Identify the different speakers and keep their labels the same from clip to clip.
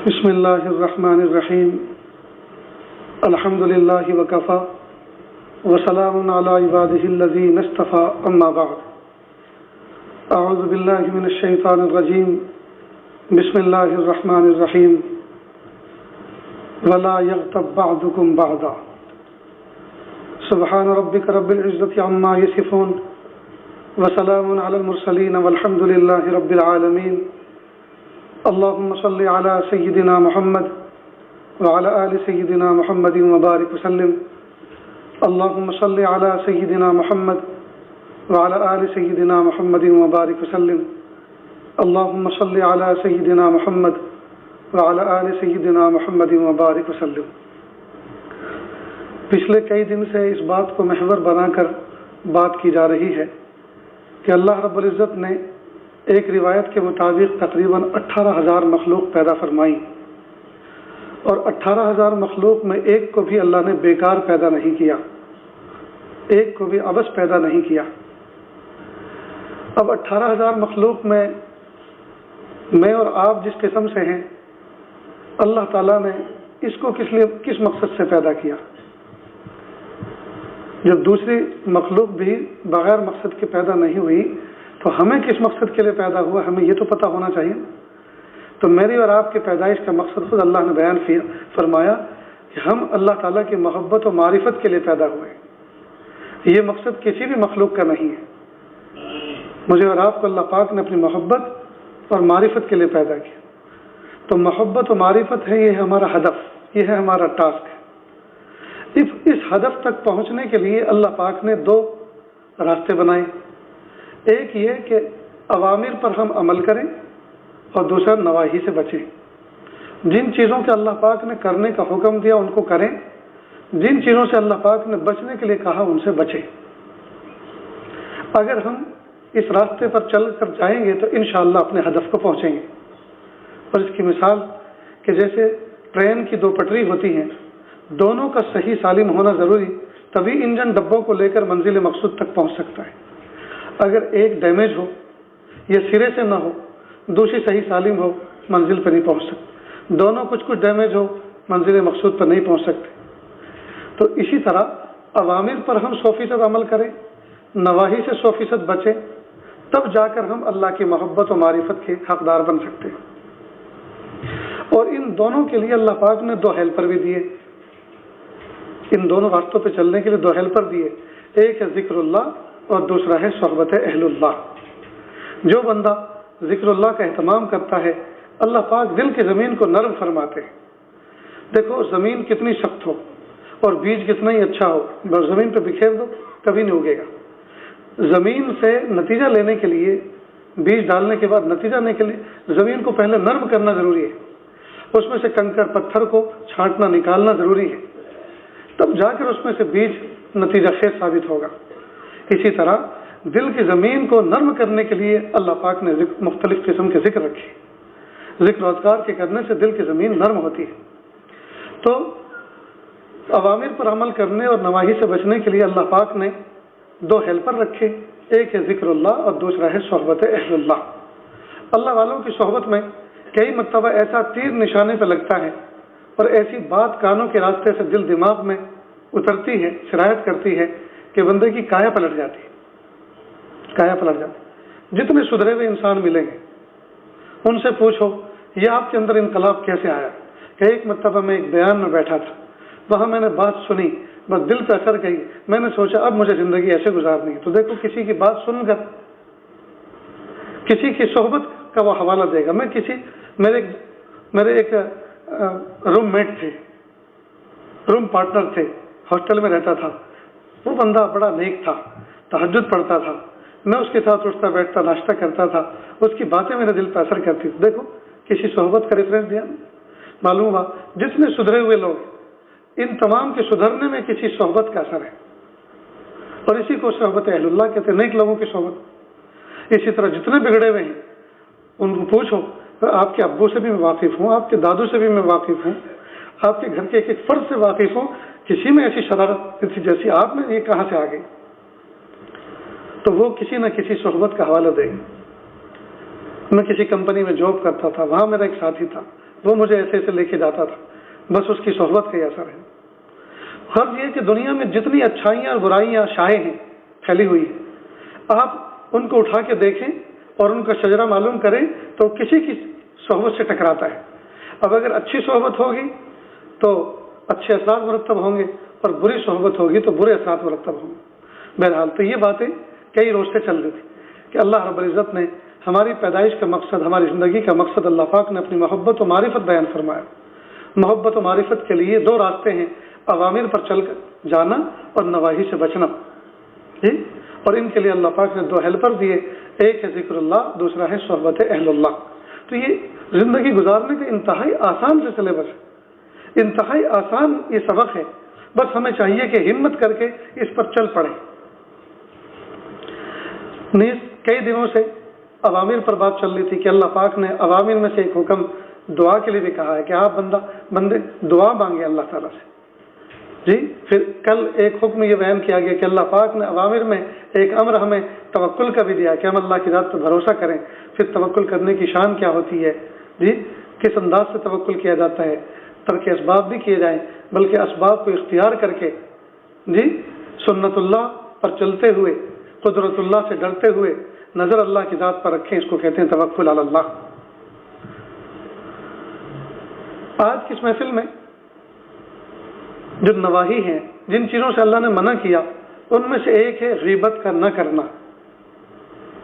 Speaker 1: بسم اللہ الرحمن الرحیم الحمد للہ وکفی وسلام علی عبادہ الذین اصطفی اما بعد اعوذ باللہ من الشیطان الرجیم بسم اللہ الرحمن الرحیم ولا یغتب بعضکم بعضا سبحان ربک رب العزة عما یصفون وسلام علی المرسلین والحمد للہ رب العالمین اللهم صل على سيدنا محمد وعلى آل سيدنا محمد وبارك وسلم اللهم صل على سيدنا محمد وعلى آل سيدنا محمد وبارك وسلم اللهم صل على سيدنا محمد وعلى آل سيدنا محمد وبارك وسلم۔ پچھلے کئی دن سے اس بات کو محور بنا کر بات کی جا رہی ہے کہ اللہ رب العزت نے ایک روایت کے مطابق تقریباً 18,000 مخلوق پیدا فرمائی، اور 18,000 مخلوق میں ایک کو بھی اللہ نے بیکار پیدا نہیں کیا، ایک کو بھی عبث پیدا نہیں کیا۔ اب 18,000 مخلوق میں اور آپ جس قسم سے ہیں، اللہ تعالیٰ نے اس کو کس مقصد سے پیدا کیا؟ جب دوسری مخلوق بھی بغیر مقصد کے پیدا نہیں ہوئی تو ہمیں کس مقصد کے لیے پیدا ہوا، ہمیں یہ تو پتہ ہونا چاہیے۔ تو میری اور آپ کی پیدائش کا مقصد خود اللہ نے بیان فرمایا کہ ہم اللہ تعالیٰ کی محبت و معرفت کے لیے پیدا ہوئے، یہ مقصد کسی بھی مخلوق کا نہیں ہے۔ مجھے اور آپ کو اللہ پاک نے اپنی محبت اور معرفت کے لیے پیدا کیا، تو محبت و معرفت ہے، یہ ہے ہمارا ہدف، یہ ہے ہمارا ٹاسک۔ اس ہدف تک پہنچنے کے لیے اللہ پاک نے دو راستے بنائے، ایک یہ کہ اوامر پر ہم عمل کریں اور دوسرا نواہی سے بچیں۔ جن چیزوں کے اللہ پاک نے کرنے کا حکم دیا ان کو کریں، جن چیزوں سے اللہ پاک نے بچنے کے لیے کہا ان سے بچیں۔ اگر ہم اس راستے پر چل کر جائیں گے تو انشاءاللہ اپنے ہدف کو پہنچیں گے۔ اور اس کی مثال کہ جیسے ٹرین کی دو پٹری ہوتی ہیں، دونوں کا صحیح سالم ہونا ضروری، تبھی انجن ڈبوں کو لے کر منزل مقصود تک پہنچ سکتا ہے۔ اگر ایک ڈیمیج ہو یا سرے سے نہ ہو، دوسری صحیح سالم ہو، منزل پر نہیں پہنچ سکتے۔ دونوں کچھ ڈیمیج ہو، منزل مقصود پر نہیں پہنچ سکتے۔ تو اسی طرح اوامر پر ہم 100% عمل کریں، نواہی سے 100% بچیں، تب جا کر ہم اللہ کی محبت و معرفت کے حقدار بن سکتے ہیں۔ اور ان دونوں کے لیے اللہ پاک نے دو ہیلپر بھی دیے، ان دونوں راستوں پہ چلنے کے لیے دو ہیلپر دیے، ایک ہے ذکر اللہ اور دوسرا ہے صحبت اہل اللہ۔ جو بندہ ذکر اللہ کا اہتمام کرتا ہے، اللہ پاک دل کی زمین کو نرم فرماتے ہیں۔ دیکھو زمین کتنی سخت ہو اور بیج کتنا ہی اچھا ہو، بس زمین پہ بکھیر دو کبھی نہیں اگے گا۔ زمین سے نتیجہ لینے کے لیے، بیج ڈالنے کے بعد نتیجہ لینے کے لیے زمین کو پہلے نرم کرنا ضروری ہے، اس میں سے کنکر پتھر کو چھانٹنا نکالنا ضروری ہے، تب جا کر اس میں سے بیج نتیجہ خیز ثابت ہوگا۔ اسی طرح دل کی زمین کو نرم کرنے کے لیے اللہ پاک نے مختلف قسم کے ذکر رکھے، ذکر و اذکار کے کرنے سے دل کی زمین نرم ہوتی ہے۔ تو اوامر پر عمل کرنے اور نواہی سے بچنے کے لیے اللہ پاک نے دو ہیلپر رکھے، ایک ہے ذکر اللہ اور دوسرا ہے صحبت اہل اللہ۔ اللہ والوں کی صحبت میں کئی مرتبہ ایسا تیر نشانے پہ لگتا ہے اور ایسی بات کانوں کے راستے سے دل دماغ میں اترتی ہے، سرایت کرتی ہے کہ بندے کی کایا پلٹ جاتی ہے، کایا پلٹ جاتی۔ جتنے سدھرے ہوئے انسان ملیں گے ان سے پوچھو یہ آپ کے اندر انقلاب کیسے آیا؟ کہ ایک مرتبہ میں ایک بیان میں بیٹھا تھا، وہاں میں نے بات سنی، بس دل پہ اثر گئی، میں نے سوچا اب مجھے زندگی ایسے گزارنی ہے۔ تو دیکھو کسی کی بات سن کر کسی کی صحبت کا وہ حوالہ دے گا۔ میرے ایک روم میٹ تھے، روم پارٹنر تھے، ہاسٹل میں رہتا تھا، وہ بندہ بڑا نیک تھا، تہجد پڑھتا تھا، میں اس کے ساتھ اٹھتا بیٹھتا ناشتہ کرتا تھا، اس کی باتیں میرے دل پہ اثر کرتی تھی۔ دیکھو کسی صحبت کا ریفرنس دیا، معلوم ہوا جتنے سدھرے ہوئے لوگ ان تمام کے سدھرنے میں کسی صحبت کا اثر ہے، اور اسی کو صحبت اہل اللہ کہتے ہیں، نیک لوگوں کی صحبت۔ اسی طرح جتنے بگڑے ہوئے ہیں ان کو پوچھو، آپ کے ابو سے بھی میں واقف ہوں، آپ کے دادو سے بھی میں واقف ہوں، آپ کے گھر کے ایک ایک فرد سے واقف ہوں، کسی میں ایسی شرارت تھی جیسی آپ میں یہ کہاں سے آ گئی؟ تو وہ کسی نہ کسی صحبت کا حوالہ دے گا۔ میں کسی کمپنی میں جاب کرتا تھا، وہاں میرا ایک ساتھی تھا، وہ مجھے ایسے ایسے لے کے جاتا تھا، بس اس کی صحبت کا اثر ہے۔ غرض یہ کہ دنیا میں جتنی اچھائیاں اور برائیاں شائع ہیں، پھیلی ہوئی ہیں، آپ ان کو اٹھا کے دیکھیں اور ان کا شجرہ معلوم کریں تو کسی کی صحبت سے ٹکراتا ہے۔ اب اگر اچھی صحبت ہوگی تو اچھے اثرات مرتب ہوں گے، اور بری صحبت ہوگی تو برے اثرات مرتب ہوں گے۔ بہرحال تو یہ باتیں کئی روز سے چل رہی تھی کہ اللہ رب العزت نے ہماری پیدائش کا مقصد، ہماری زندگی کا مقصد، اللہ پاک نے اپنی محبت و معرفت بیان فرمایا۔ محبت و معرفت کے لیے دو راستے ہیں، اوامر پر چل کر جانا اور نواہی سے بچنا، اور ان کے لیے اللہ پاک نے دو ہیلپر دیے، ایک ہے ذکر اللہ، دوسرا ہے صحبت اہل اللہ۔ تو یہ زندگی گزارنے کا انتہائی آسان سے سلیبس ہے، انتہائی آسان یہ سبق ہے، بس ہمیں چاہیے کہ ہمت کر کے اس پر چل پڑیں۔ نیز کئی دنوں سے اوامر پر بات چل رہی تھی کہ اللہ پاک نے اوامر میں سے ایک حکم دعا کے لیے بھی کہا ہے کہ آپ بندے دعا مانگے اللہ تعالیٰ سے۔ جی پھر کل ایک حکم یہ بیان کیا گیا کہ اللہ پاک نے اوامر میں ایک امر ہمیں توکل کا بھی دیا کہ ہم اللہ کی ذات پر بھروسہ کریں۔ پھر توکل کرنے کی شان کیا ہوتی ہے، جی کس انداز سے توکل کیا جاتا ہے، ترک اسباب بھی کیے جائیں، بلکہ اسباب کو اختیار کر کے جی سنت اللہ پر چلتے ہوئے، قدرت اللہ سے ڈرتے ہوئے نظر اللہ کی ذات پر رکھیں، اس کو کہتے ہیں توکل علی اللہ۔ آج کی اس محفل میں جو نواہی ہیں، جن چیزوں سے اللہ نے منع کیا، ان میں سے ایک ہے غیبت کا نہ کرنا۔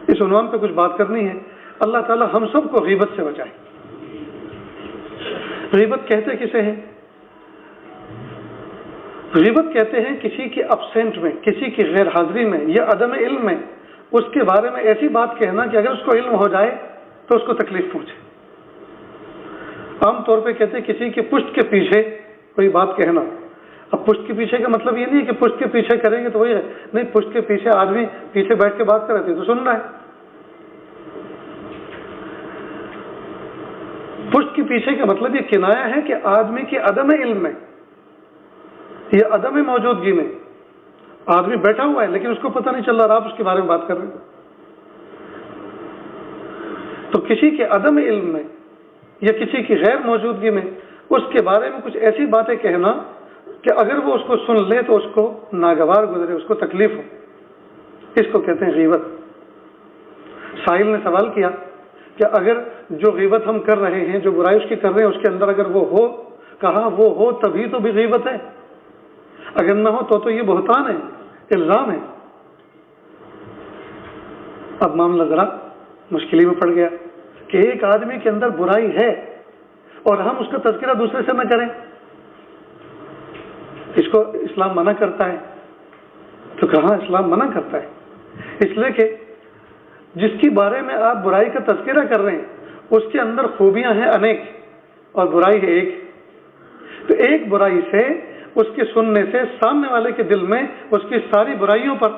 Speaker 1: اس عنوان پہ کچھ بات کرنی ہے۔ اللہ تعالی ہم سب کو غیبت سے بچائے۔ غیبت کہتے کسے ہیں؟ غیبت کہتے ہیں کسی کے ابسینٹ میں، کسی کی غیر حاضری میں یا عدم علم میں اس کے بارے میں ایسی بات کہنا کہ اگر اس کو علم ہو جائے تو اس کو تکلیف پہنچے۔ عام طور پہ کہتے ہیں کسی کے پشت کے پیچھے کوئی بات کہنا۔ اب پشت کے پیچھے کا مطلب یہ نہیں ہے کہ پشت کے پیچھے کریں گے تو وہی ہے، نہیں، پشت کے پیچھے آدمی پیچھے بیٹھ کے بات کر رہے تھے تو سن رہا ہے۔ پشت کے پیچھے کا مطلب یہ کنایا ہے کہ آدمی کے عدم علم میں یا عدم موجودگی میں آدمی بیٹھا ہوا ہے لیکن اس کو پتہ نہیں چل رہا اور آپ اس کے بارے میں بات کر رہے ہیں۔ تو کسی کے عدم علم میں یا کسی کی غیر موجودگی میں اس کے بارے میں کچھ ایسی باتیں کہنا کہ اگر وہ اس کو سن لے تو اس کو ناگوار گزرے، اس کو تکلیف ہو، اس کو کہتے ہیں غیبت۔ سائل نے سوال کیا کہ اگر جو غیبت ہم کر رہے ہیں، جو برائی اس کی کر رہے ہیں، اس کے اندر اگر وہ ہو، کہا وہ ہو تبھی تو بھی غیبت ہے، اگر نہ ہو تو یہ بہتان ہے، الزام ہے۔ اب معاملہ ذرا مشکل میں پڑ گیا کہ ایک آدمی کے اندر برائی ہے اور ہم اس کا تذکرہ دوسرے سے نہ کریں، اس کو اسلام منع کرتا ہے۔ تو کہاں اسلام منع کرتا ہے؟ اس لیے کہ جس کے بارے میں آپ برائی کا تذکرہ کر رہے ہیں اس کے اندر خوبیاں ہیں انیک اور برائی ہے ایک۔ تو ایک برائی سے، اس کے سننے سے سامنے والے کے دل میں اس کی ساری برائیوں پر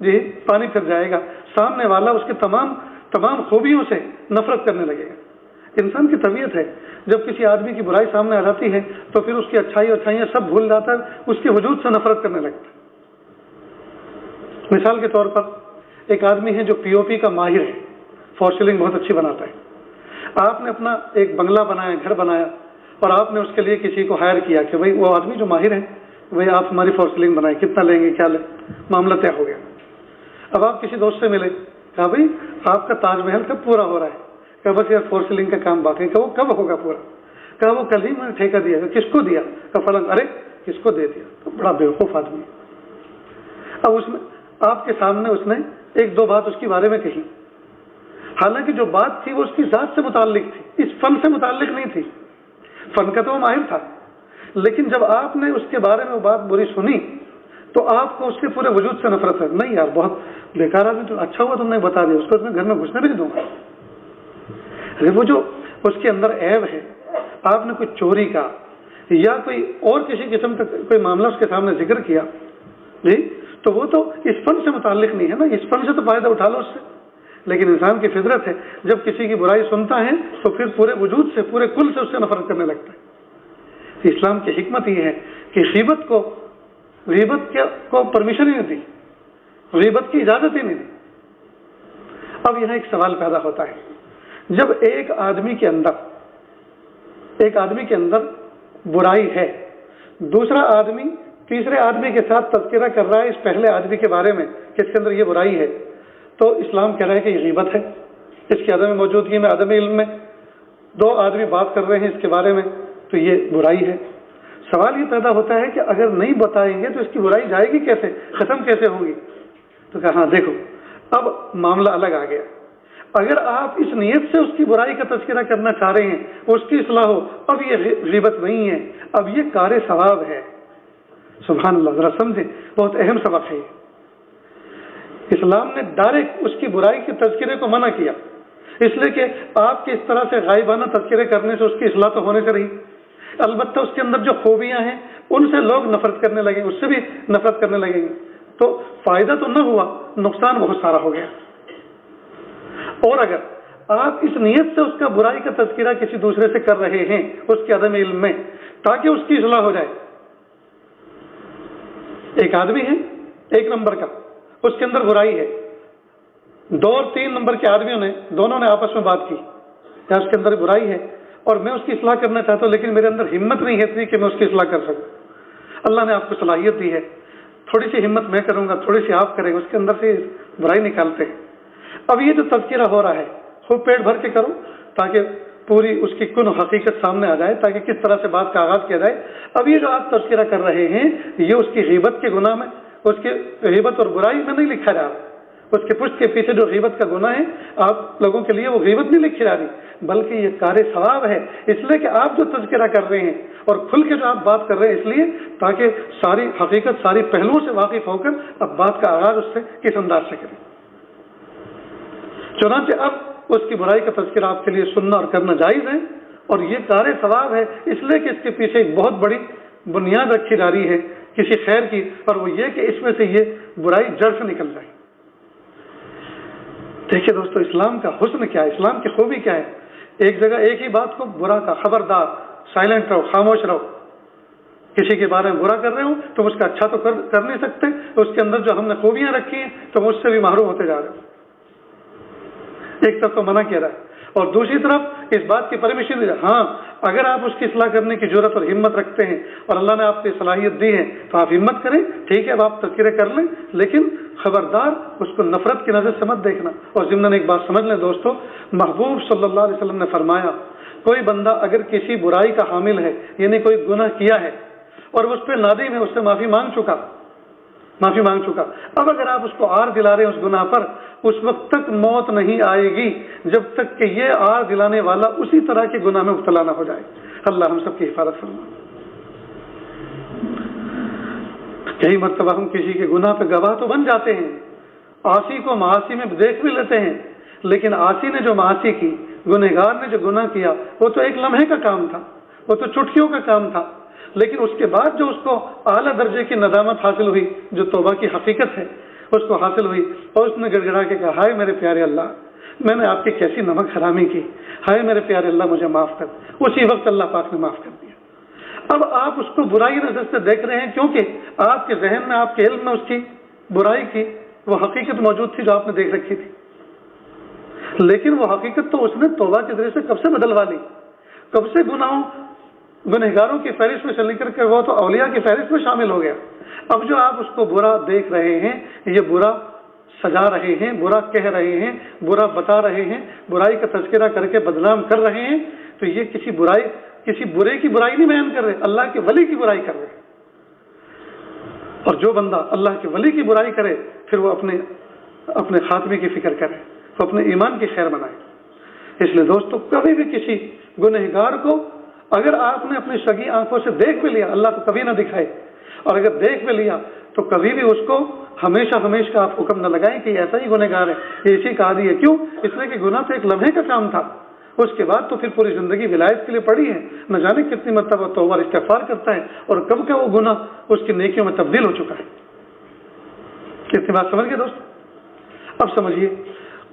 Speaker 1: جی پانی پھر جائے گا، سامنے والا اس کے تمام خوبیوں سے نفرت کرنے لگے گا۔ انسان کی طبیعت ہے، جب کسی آدمی کی برائی سامنے آ جاتی ہے تو پھر اس کی اچھائیاں سب بھول جاتا ہے، اس کے وجود سے نفرت کرنے لگتا ہے۔ مثال کے طور پر ایک آدمی ہے جو پی او پی کا ماہر ہے، فور سیلنگ بہت اچھی بناتا ہے۔ آپ نے اپنا ایک بنگلہ بنایا، گھر بنایا، اور آپ نے اس کے لیے کسی کو ہائر کیا کہ بھائی وہ آدمی جو ماہر ہے بھائی آپ ہماری فور سیلنگ بنائیں، کتنا لیں گے، کیا لیں، معاملہ طے ہو گیا۔ اب آپ کسی دوست سے ملے، کہا بھائی آپ کا تاج محل کب پورا ہو رہا ہے؟ کہ بس یار فور سیلنگ کا کام باقی، کہ وہ کب ہوگا پورا؟ کہا وہ کل ہی میں نے ٹھیکہ دیا۔ کس کو دیا؟ کہ فلاں۔ ارے کس کو دے دیا؟ تو بڑا بیوقوف آدمی۔ اب اس میں آپ کے سامنے اس نے ایک دو بات اس کے بارے میں کہی، حالانکہ جو بات تھی وہ اس کی ذات سے متعلق تھی، اس فن سے متعلق نہیں تھی۔ فن کا تو وہ ماہر تھا، لیکن جب آپ نے اس کے بارے میں وہ بات بری سنی تو آپ کو اس کے پورے وجود سے نفرت ہے۔ نہیں یار بہت بیکار آدمی، تو اچھا ہوا تم نے بتا دیا، اس کو گھر میں گھسنے بھی نہیں دوں گا۔ وہ جو اس کے اندر عیب ہے، آپ نے کوئی چوری کا یا کوئی اور کسی قسم کا کوئی معاملہ اس کے سامنے ذکر کیا جی، تو وہ تو اس فن سے متعلق نہیں ہے نا، اس فن سے تو فائدہ اٹھا لو اس سے۔ لیکن انسان کی فطرت ہے جب کسی کی برائی سنتا ہے تو پھر پورے وجود سے، پورے کل سے اس سے نفرت کرنے لگتا ہے۔ اسلام کی حکمت یہ ہے کہ غیبت کو پرمیشن ہی نہیں دی، غیبت کی اجازت ہی نہیں دی۔ اب یہاں ایک سوال پیدا ہوتا ہے، جب ایک آدمی کے اندر ایک آدمی کے اندر برائی ہے، دوسرا آدمی تیسرے آدمی کے ساتھ تذکرہ کر رہا ہے اس پہلے آدمی کے بارے میں کہ اس کے اندر یہ برائی ہے، تو اسلام کہہ رہا ہے کہ یہ غیبت ہے، اس کی عدم موجودگی میں، عدم علم میں دو آدمی بات کر رہے ہیں اس کے بارے میں، تو یہ برائی ہے۔ سوال یہ پیدا ہوتا ہے کہ اگر نہیں بتائیں گے تو اس کی برائی جائے گی کیسے، ختم کیسے ہوگی؟ تو کہا ہاں دیکھو اب معاملہ الگ آ گیا۔ اگر آپ اس نیت سے اس کی برائی کا تذکرہ کرنا چاہ رہے ہیں، اس کی اصلاح ہو، اب یہ غیبت نہیں ہے، اب یہ کار ثواب ہے۔ سبحان اللہ، ذرا سمجھیں، بہت اہم سبق ہے۔ اسلام نے ڈائریکٹ اس کی برائی کے تذکرے کو منع کیا، اس لیے کہ آپ کے اس طرح سے غائبانہ تذکرے کرنے سے اس کی اصلاح تو ہونے سے رہی، البتہ اس کے اندر جو خوبیاں ہیں ان سے لوگ نفرت کرنے لگے، اس سے بھی نفرت کرنے لگیں گے، تو فائدہ تو نہ ہوا، نقصان بہت سارا ہو گیا۔ اور اگر آپ اس نیت سے اس کا برائی کا تذکرہ کسی دوسرے سے کر رہے ہیں اس کے عدم علم میں تاکہ اس کی اصلاح ہو جائے، ایک آدمی ہے 1 نمبر کا، اس کے اندر برائی ہے، 2 اور 3 نمبر کے آدمیوں نے دونوں نے آپس میں بات کی کہ اس کے اندر برائی ہے اور میں اس کی اصلاح کرنا چاہتا ہوں، لیکن میرے اندر ہمت نہیں ہے اتنی کہ میں اس کی اصلاح کر سکوں۔ اللہ نے آپ کو صلاحیت دی ہے، تھوڑی سی ہمت میں کروں گا، تھوڑی سی آپ کریں گے، اس کے اندر سے برائی نکالتے ہیں۔ اب یہ جو تذکرہ ہو رہا ہے خوب پیٹ بھر کے کرو تاکہ پوری اس کی کن حقیقت سامنے آ جائے، تاکہ کس طرح سے بات کا آغاز کیا جائے۔ اب یہ جو آپ تذکرہ کر رہے ہیں یہ اس کی غیبت کے گناہ میں، اس کی غیبت اور برائی میں نہیں لکھا جا رہا، اس کے پشت کے پیچھے جو غیبت کا گناہ ہے آپ لوگوں کے لیے وہ غیبت نہیں لکھی جا رہی، بلکہ یہ کار ثواب ہے، اس لیے کہ آپ جو تذکرہ کر رہے ہیں اور کھل کے جو آپ بات کر رہے ہیں اس لیے تاکہ ساری حقیقت، ساری پہلوؤں سے واقف ہو کر اب بات کا آغاز اس سے کس انداز سے کریں۔ چنانچہ اب اس کی برائی کا تذکرہ آپ کے لیے سننا اور کرنا جائز ہے، اور یہ کار ثواب ہے اس لیے کہ اس کے پیچھے ایک بہت بڑی بنیاد رکھی جا رہی ہے کسی خیر کی، اور وہ یہ کہ اس میں سے یہ برائی جڑ سے نکل جائے۔ دیکھیے دوستو، اسلام کا حسن کیا ہے، اسلام کی خوبی کیا ہے۔ ایک جگہ ایک ہی بات کو برا کا، خبردار، سائلنٹ رہو، خاموش رہو، کسی کے بارے میں برا کر رہے ہو تم اس کا اچھا تو کر نہیں سکتے، اس کے اندر جو ہم نے خوبیاں رکھی ہیں تم اس سے بھی محروم ہوتے جا رہے ہو۔ ایک طرف تو منع کیا رہا ہے اور دوسری طرف اس بات کی پرمیشن دی، ہاں اگر آپ اس کی اصلاح کرنے کی ضرورت اور ہمت رکھتے ہیں اور اللہ نے آپ کو صلاحیت دی ہے تو آپ ہمت کریں، ٹھیک ہے، اب آپ تذکرے کر لیں، لیکن خبردار اس کو نفرت کی نظر سے مت دیکھنا۔ اور ضمن ایک بات سمجھ لیں دوستو، محبوب صلی اللہ علیہ وسلم نے فرمایا کوئی بندہ اگر کسی برائی کا حامل ہے، یعنی کوئی گناہ کیا ہے اور اس پہ نادم ہے، اس سے معافی مانگ چکا، اب اگر آپ اس کو عار دلا رہے ہیں اس گناہ پر، اس وقت تک موت نہیں آئے گی جب تک کہ یہ عار دلانے والا اسی طرح کے گناہ میں مبتلا نہ ہو جائے۔ اللہ ہم سب کی حفاظت فرمائے۔ کئی مرتبہ ہم کسی کے گناہ پہ گواہ تو بن جاتے ہیں، عاصی کو معاصی میں دیکھ بھی لیتے ہیں، لیکن عاصی نے جو معاصی کی، گنہگار نے جو گناہ کیا، وہ تو ایک لمحے کا کام تھا، وہ تو چٹکیوں کا کام تھا، لیکن اس کے بعد جو اس کو اعلیٰ درجے کی ندامت حاصل ہوئی، جو توبہ کی حقیقت ہے اس کو حاصل ہوئی، اور اس نے گڑ گڑا کے کہا ہائے میرے پیارے اللہ، میں نے آپ کی کیسی نمک حرامی کی، ہائے میرے پیارے اللہ مجھے معاف کر، اسی وقت اللہ پاک نے معاف کر دیا۔ اب آپ اس کو برائی نظر سے دیکھ رہے ہیں کیونکہ آپ کے ذہن میں، آپ کے علم میں اس کی برائی کی وہ حقیقت موجود تھی جو آپ نے دیکھ رکھی تھی، لیکن وہ حقیقت تو اس نے توبہ کے ذریعے سے کب سے بدلوا لی، کب سے گنہگاروں کی فہرست میں سے نکل کر وہ تو اولیاء کی فہرست میں شامل ہو گیا۔ اب جو آپ اس کو برا دیکھ رہے ہیں، یہ برا سجا رہے ہیں، برا کہہ رہے ہیں، برا بتا رہے ہیں، برائی کا تذکرہ کر کے بدنام کر رہے ہیں، تو یہ کسی برے کی برائی نہیں بیان کر رہے، اللہ کے ولی کی برائی کر رہے ہیں۔ اور جو بندہ اللہ کے ولی کی برائی کرے پھر وہ اپنے خاتمے کی فکر کرے، وہ اپنے ایمان کی خیر بنائے۔ اس لیے دوستو، کبھی بھی کسی گنہگار کو اگر آپ نے اپنی سگی آنکھوں سے دیکھ بھی لیا، اللہ کو کبھی نہ دکھائے، اور اگر دیکھ بھی لیا تو کبھی بھی اس کو ہمیشہ کا آپ حکم نہ لگائیں کہ ایسا ہی گنہگار ہے، یہ اسی کا عادی ہے۔ کیوں؟ اس لیے کہ گناہ تو ایک لمحے کا کام تھا، اس کے بعد تو پھر پوری زندگی ولایت کے لیے پڑی ہے، نہ جانے کتنی مرتبہ توبہ اور استغفار کرتا ہے اور کب کا وہ گناہ اس کی نیکیوں میں تبدیل ہو چکا ہے۔ کتنی بات سمجھ گئے دوست؟ اب سمجھیے،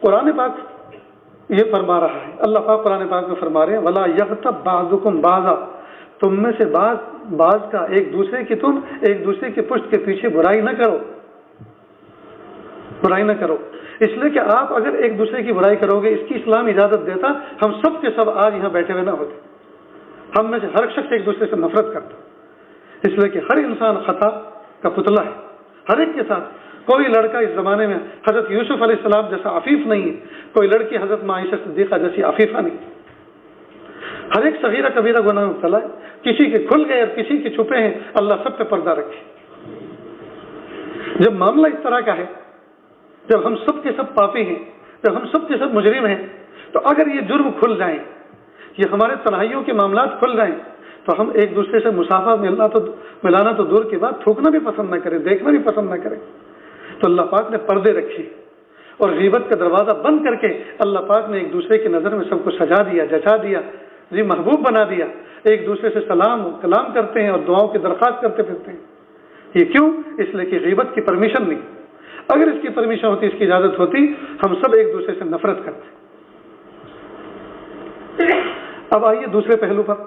Speaker 1: قرآن پاک یہ فرما رہا ہے، اللہ پاک قرآن پاک میں فرما رہے ہیں وَلَا يَغْتَبْ بَعْضُكُمْ بَعْضًا، تم میں سے بعض کا ایک دوسرے کی پشت کے پیچھے برائی نہ کرو، اس لیے کہ آپ اگر ایک دوسرے کی برائی کرو گے، اس کی اسلام اجازت دیتا ہم سب کے سب آج یہاں بیٹھے ہوئے نہ ہوتے، ہم میں سے ہر شخص ایک دوسرے سے نفرت کرتا ہے، اس لیے کہ ہر انسان خطا کا پتلا ہے، ہر ایک کے ساتھ۔ کوئی لڑکا اس زمانے میں حضرت یوسف علیہ السلام جیسا عفیف نہیں ہے، کوئی لڑکی حضرت عائشہ صدیقہ جیسی عفیفہ نہیں، ہر ایک صغیرہ کبیرہ گناہ میں مبتلا ہے، کسی کے کھل گئے اور کسی کے چھپے ہیں، اللہ سب پہ پردہ رکھے۔ جب معاملہ اس طرح کا ہے، جب ہم سب کے سب پاپی ہیں، جب ہم سب کے سب مجرم ہیں، تو اگر یہ جرم کھل جائیں، یہ ہمارے تنہائیوں کے معاملات کھل جائیں، تو ہم ایک دوسرے سے مسافہ ملانا تو دور کی بات، تھوکنا بھی پسند نہ کریں، دیکھنا بھی پسند نہ کریں۔ تو اللہ پاک نے پردے رکھے اور غیبت کا دروازہ بند کر کے اللہ پاک نے ایک دوسرے کی نظر میں سب کو سجا دیا، جچا دیا، محبوب بنا دیا، ایک دوسرے سے سلام و کلام کرتے ہیں اور دعاؤں کی درخواست کرتے پھرتے ہیں۔ یہ کیوں؟ اس لیے کہ غیبت کی پرمیشن نہیں، اگر اس کی پرمیشن ہوتی، اس کی اجازت ہوتی، ہم سب ایک دوسرے سے نفرت کرتے۔ اب آئیے دوسرے پہلو پر،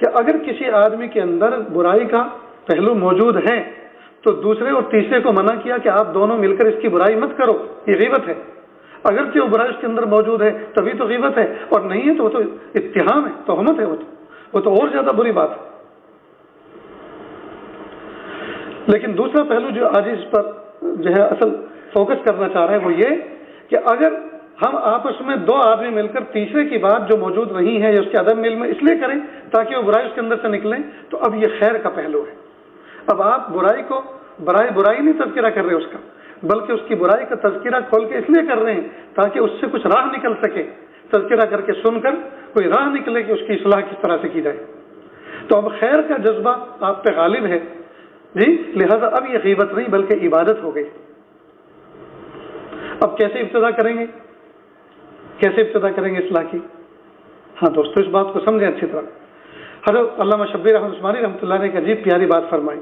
Speaker 1: کہ اگر کسی آدمی کے اندر برائی کا پہلو موجود ہے تو دوسرے اور تیسرے کو منع کیا کہ آپ دونوں مل کر اس کی برائی مت کرو، یہ غیبت ہے۔ اگرچہ وہ برائی اس کے اندر موجود ہے تبھی تو غیبت ہے، اور نہیں ہے تو وہ تو اتہام ہے، تہمت ہے، وہ تو اور زیادہ بری بات ہے۔ لیکن دوسرا پہلو جو آج اس پر جو ہے اصل فوکس کرنا چاہ رہے ہیں وہ یہ کہ اگر ہم آپس میں دو آدمی مل کر تیسرے کی بات جو موجود نہیں ہے یا اس کے عدم علم میں اس لیے کریں تاکہ وہ برائی اس کے اندر سے نکلیں، تو اب یہ خیر کا پہلو ہے۔ اب آپ برائی کو برائی نہیں تذکرہ کر رہے اس کا، بلکہ اس کی برائی کا تذکرہ کھول کے اس لیے کر رہے ہیں تاکہ اس سے کچھ راہ نکل سکے، تذکرہ کر کے سن کر کوئی راہ نکلے کہ اس کی اصلاح کس طرح سے کی جائے۔ تو اب خیر کا جذبہ آپ پہ غالب ہے جی، لہذا اب یہ غیبت نہیں بلکہ عبادت ہو گئی۔ اب کیسے ابتدا کریں گے؟ کیسے ابتدا کریں گے اصلاح کی؟ ہاں دوستو، اس بات کو سمجھیں اچھی طرح۔ حضرت علامہ شبیر احمد عثمانی رحمۃ اللہ نے ایک عجیب پیاری بات فرمائی۔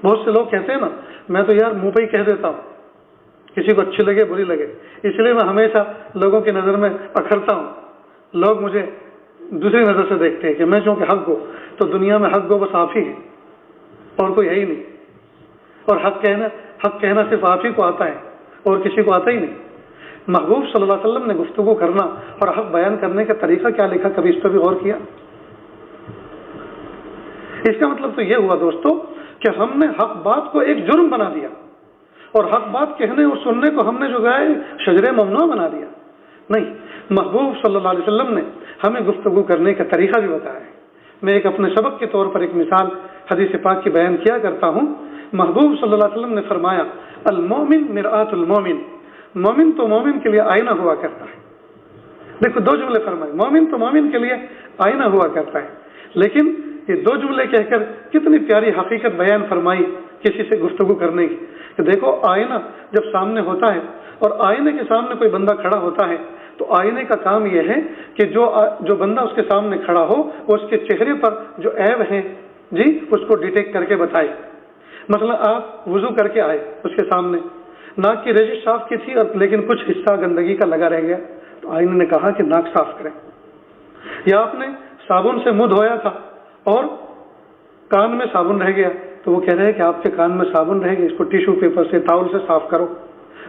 Speaker 1: بہت سے لوگ کہتے ہیں نا، میں تو یار منہ پہ ہی کہہ دیتا ہوں، کسی کو اچھی لگے بری لگے، اس لیے میں ہمیشہ لوگوں کی نظر میں اکھرتا ہوں، لوگ مجھے دوسری نظر سے دیکھتے ہیں کہ میں چونکہ حق گو، تو دنیا میں حق گو بس آپ ہی ہے اور کوئی ہے ہی نہیں، اور حق کہنا صرف آپ ہی کو آتا ہے اور کسی کو آتا ہی نہیں۔ محبوب صلی اللہ علیہ وسلم نے گفتگو کرنا اور حق بیان کرنے کا طریقہ کیا لکھا، کبھی اس پر بھی غور کیا؟ اس کا مطلب تو یہ ہوا دوستو کہ ہم نے حق بات کو ایک جرم بنا دیا، اور حق بات کہنے اور سننے کو ہم نے جو ہے شجر ممنوع بنا دیا۔ نہیں، محبوب صلی اللہ علیہ وسلم نے ہمیں گفتگو کرنے کا طریقہ بھی بتایا ہے۔ میں ایک اپنے سبق کے طور پر ایک مثال حدیث پاک کی بیان کیا کرتا ہوں۔ محبوب صلی اللہ علیہ وسلم نے فرمایا، المومن مرآت المومن، مومن تو مومن کے لیے آئینہ ہوا کرتا ہے۔ دیکھو دو جملے فرمائے، مومن تو مومن کے لیے آئینہ ہوا کرتا ہے، لیکن یہ دو جملے کہہ کر کتنی پیاری حقیقت بیان فرمائی کسی سے گفتگو کرنے کی، کہ دیکھو آئینہ جب سامنے ہوتا ہے اور آئینے کے سامنے کوئی بندہ کھڑا ہوتا ہے تو آئینے کا کام یہ ہے کہ جو بندہ اس کے سامنے کھڑا ہو وہ اس کے چہرے پر جو عیب ہیں جی اس کو ڈیٹیکٹ کر کے بتائے۔ مثلا آپ وضو کر کے آئے، اس کے سامنے ناک کی ریزش صاف کی تھی اور لیکن کچھ حصہ گندگی کا لگا رہ گیا، تو آئینے نے کہا کہ ناک صاف کریں۔ یا آپ نے صابن سے منہ دھویا تھا اور کان میں صابن رہ گیا، تو وہ کہہ رہے ہیں کہ آپ کے کان میں صابن رہ گیا، اس کو ٹیشو پیپر سے ٹاول سے صاف کرو،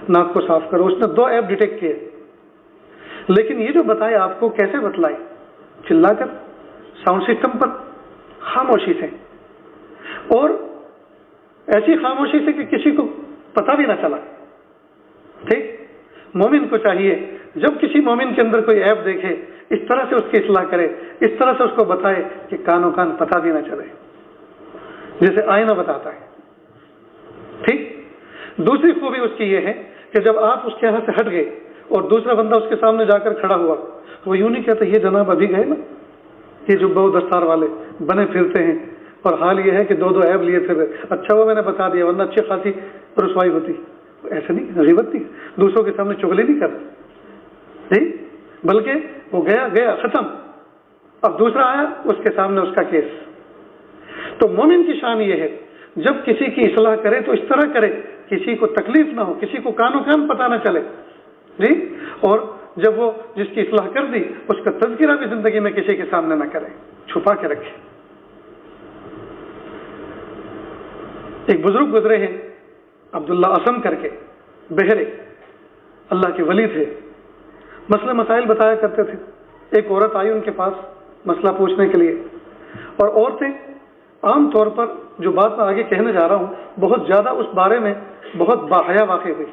Speaker 1: ناک کو صاف کرو۔ اس نے دو عیب ڈیٹیکٹ کیے، لیکن یہ جو بتائے آپ کو کیسے بتلائے؟ چلا کر، ساؤنڈ سسٹم پر، خاموشی سے، اور ایسی خاموشی سے کہ کسی کو پتہ بھی نہ چلا۔ ٹھیک، مومن کو چاہیے جب کسی مومن کے اندر کوئی عیب دیکھے اس طرح سے اس کی اصلاح کرے، اس طرح سے اس کو بتائے کہ کانوں کان پتہ بھی نہ چلے، جیسے آئینہ بتاتا ہے۔ ٹھیک، دوسری خوبی اس کی یہ ہے کہ جب آپ اس کے یہاں سے ہٹ گئے اور دوسرا بندہ اس کے سامنے جا کر کھڑا ہوا، وہ یوں نہیں کہتا یہ جناب ابھی گئے نا، یہ جو بہو دستار والے بنے پھرتے ہیں اور حال یہ ہے کہ دو عیب لیے پھر رہے، اچھا وہ میں نے بتا دیا ورنہ اچھی خاصی رسوائی ہوتی۔ ایسے نہیں، غیبت نہیں، دوسروں کے سامنے چغلی نہیں کرتے جی، بلکہ وہ گیا ختم، اب دوسرا آیا اس کے سامنے اس کا کیس۔ تو مومن کی شان یہ ہے جب کسی کی اصلاح کرے تو اس طرح کرے کسی کو تکلیف نہ ہو، کسی کو کانوں کان پتہ نہ چلے جی، اور جب وہ جس کی اصلاح کر دی اس کا تذکرہ بھی زندگی میں کسی کے سامنے نہ کرے، چھپا کے رکھے۔ ایک بزرگ گزرے ہیں عبداللہ اسم کر کے، بہرے، اللہ کے ولی تھے، مسئلہ مسائل بتایا کرتے تھے۔ ایک عورت آئی ان کے پاس مسئلہ پوچھنے کے لیے، اور عورتیں عام طور پر جو بات میں آگے کہنے جا رہا ہوں بہت زیادہ اس بارے میں بہت باحیا واقع ہوئی.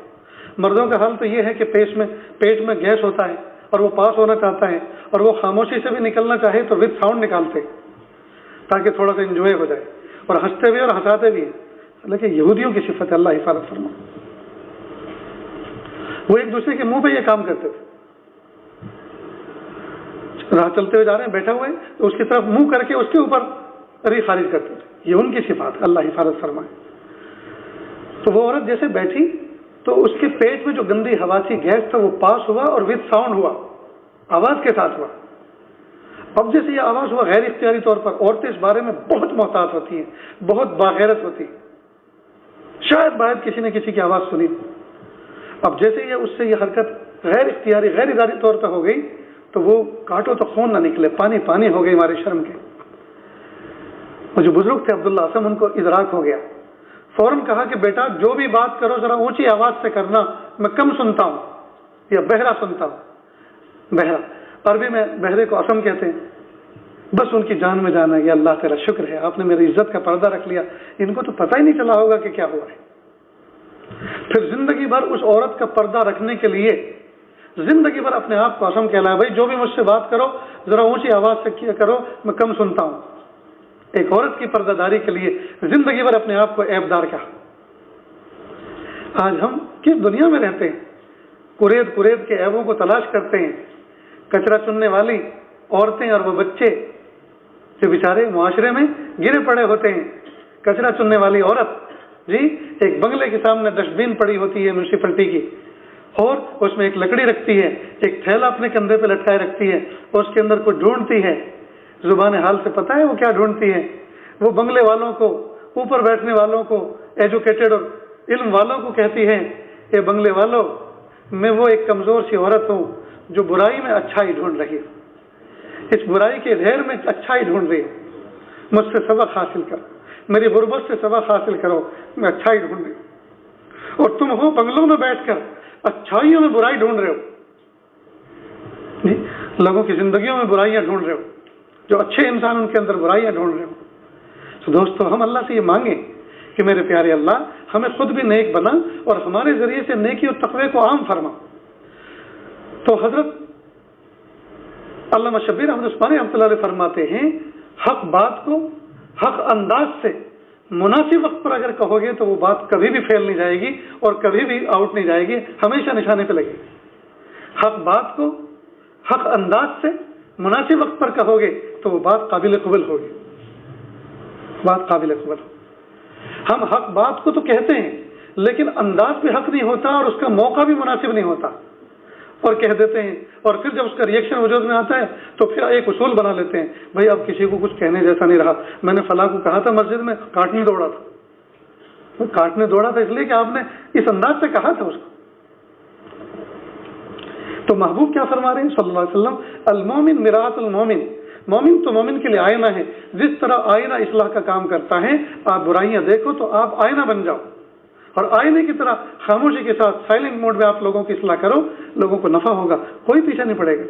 Speaker 1: مردوں کا حال تو یہ ہے کہ پیٹ میں گیس ہوتا ہے اور وہ پاس ہونا چاہتا ہے اور وہ خاموشی سے بھی نکلنا چاہے تو وتھ ساؤنڈ نکالتے تاکہ تھوڑا سا انجوائے ہو جائے, اور ہنستے بھی اور ہنساتے بھی ہیں. لیکن یہودیوں کی صفت ہے, اللہ حفاظت فرمائے, وہ ایک دوسرے کے منہ پہ یہ کام کرتے تھے. راہ چلتے ہوئے جا رہے ہیں, بیٹھا ہوئے تو اس کی طرف منہ کر کے اس کے اوپر ری خارج کرتے تھے. یہ ان کی صفات, اللہ حفاظت فرمائے. تو وہ عورت جیسے بیٹھی تو اس کے پیٹ میں جو گندی ہوا تھی, گیس تھا, وہ پاس ہوا اور وتھ ساؤنڈ ہوا, آواز کے ساتھ ہوا. اب جیسے یہ آواز ہوا غیر اختیاری طور پر, عورتیں اس بارے میں بہت محتاط ہوتی ہیں, بہت باغیرت ہوتی ہیں. شاید باہر کسی نے کسی کی آواز سنی. اب جیسے یہ اس سے یہ حرکت غیر اختیاری غیر ارادی طور پہ ہو گئی تو وہ کاٹو تو خون نہ نکلے, پانی پانی ہو گئی ہمارے شرم کے. وہ جو بزرگ تھے عبداللہ اسم, ان کو ادراک ہو گیا. فوراً کہا کہ بیٹا جو بھی بات کرو ذرا اونچی آواز سے کرنا, میں کم سنتا ہوں یا بہرا سنتا ہوں. بہرا عربی میں بہرے کو اسم کہتے ہیں. بس ان کی جان میں جانا ہے, یہ اللہ تیرا شکر ہے, آپ نے میری عزت کا پردہ رکھ لیا. ان کو تو پتہ ہی نہیں چلا ہوگا کہ کیا ہوا ہے. پھر زندگی بھر اس عورت کا پردہ رکھنے کے لیے زندگی بھر اپنے آپ کو اسم کہلایا, بھائی جو بھی مجھ سے بات کرو ذرا اونچی آواز سے کیا کرو, میں کم سنتا ہوں. ایک عورت کی پردہ داری کے لیے زندگی بھر اپنے آپ کو عیب دار کہا. آج ہم کس دنیا میں رہتے ہیں, قرید قرید کے عیبوں کو تلاش کرتے ہیں. کچرا چننے والی عورتیں اور وہ بچے جو بیچارے معاشرے میں گرے پڑے ہوتے ہیں. کچرا چننے والی عورت جی ایک بنگلے کے سامنے ڈسٹ بین پڑی ہوتی ہے میونسپلٹی کی, اور اس میں ایک لکڑی رکھتی ہے, ایک تھیلا اپنے کندھے پہ لٹکائے رکھتی ہے, اور اس کے اندر کچھ ڈھونڈتی ہے. زبان حال سے پتہ ہے وہ کیا ڈھونڈتی ہے. وہ بنگلے والوں کو, اوپر بیٹھنے والوں کو, ایجوکیٹڈ اور علم والوں کو کہتی ہے, اے بنگلے والوں, میں وہ ایک کمزور سی عورت ہوں جو برائی میں اچھائی ڈھونڈ رہی ہوں. اس برائی کے ڈھیر میں اچھائی ڈھونڈ رہی ہوں, مجھ سے سبق حاصل کرو, میری غربت سے سبق حاصل کرو, میں اچھائی ڈھونڈ رہی ہوں. اور تم ہو بنگلوں میں بیٹھ کر اچھائیوں میں برائی ڈھونڈ رہے ہو, لوگوں کی زندگیوں میں برائیاں ڈھونڈ رہے ہو. جو اچھے انسان ان کے اندر برائیاں ڈھونڈ رہے ہو. تو دوستو ہم اللہ سے یہ مانگیں کہ میرے پیارے اللہ ہمیں خود بھی نیک بنا اور ہمارے ذریعے سے نیکی اور تقوی کو عام فرما. تو حضرت علامہ شبیر احمد عثمانی رحمۃ اللہ علیہ فرماتے ہیں, حق بات کو حق انداز سے مناسب وقت پر اگر کہو گے تو وہ بات کبھی بھی فیل نہیں جائے گی اور کبھی بھی آؤٹ نہیں جائے گی, ہمیشہ نشانے پہ لگے گی. حق بات کو حق انداز سے مناسب وقت پر کہو گے تو وہ بات قابل قبول ہوگی, بات قابل قبول. ہم حق بات کو تو کہتے ہیں لیکن انداز بھی حق نہیں ہوتا اور اس کا موقع بھی مناسب نہیں ہوتا, اور کہہ دیتے ہیں, اور پھر جب اس کا ریئیکشن وجود میں آتا ہے تو پھر ایک اصول بنا لیتے ہیں, بھائی اب کسی کو کچھ کہنے جیسا نہیں رہا. میں نے فلاں کو کہا تھا مسجد میں, کاٹنے دوڑا تھا. کاٹنے دوڑا تھا اس لیے کہ آپ نے اس انداز سے کہا تھا اس کو. تو محبوب کیا فرما رہے ہیں صلی اللہ علیہ وسلم, المومن مرآۃ المومن, مومن تو مومن کے لیے آئینہ ہے. جس طرح آئینہ اصلاح کا کام کرتا ہے, آپ برائیاں دیکھو تو آپ آئینہ بن جاؤ, اور آئینے کی طرح خاموشی کے ساتھ سائلنٹ موڈ میں آپ لوگوں کی اصلاح کرو, لوگوں کو نفع ہوگا, کوئی پیچھے نہیں پڑے گا.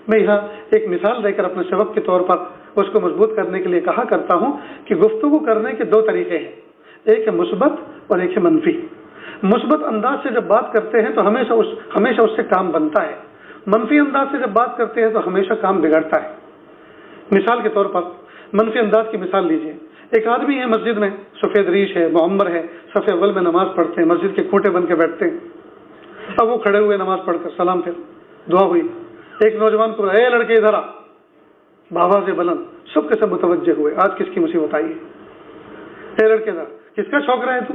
Speaker 1: میں یہاں ایک مثال دے کر اپنے سبق کے طور پر اس کو مضبوط کرنے کے لیے کہا کرتا ہوں کہ گفتگو کرنے کے دو طریقے ہیں, ایک ہے مثبت اور ایک ہے منفی. مثبت انداز سے جب بات کرتے ہیں تو ہمیشہ اس سے کام بنتا ہے. منفی انداز سے جب بات کرتے ہیں تو ہمیشہ کام بگڑتا ہے. مثال کے طور پر منفی انداز کی مثال لیجیے. ایک آدمی ہے مسجد میں, سفید ریش ہے, معمر ہے, صف اول میں نماز پڑھتے ہیں, مسجد کے کھوٹے بن کے بیٹھتے ہیں. اب وہ کھڑے ہوئے نماز پڑھ کر سلام پھر دعا ہوئی. ایک نوجوان کو, اے لڑکے ادھر آ, بابا سے بلند, سب کے سب متوجہ ہوئے, آج کس کی مصیبت آئی ہے. اے لڑکے ادھر, کس کا شوق رہا ہے تو,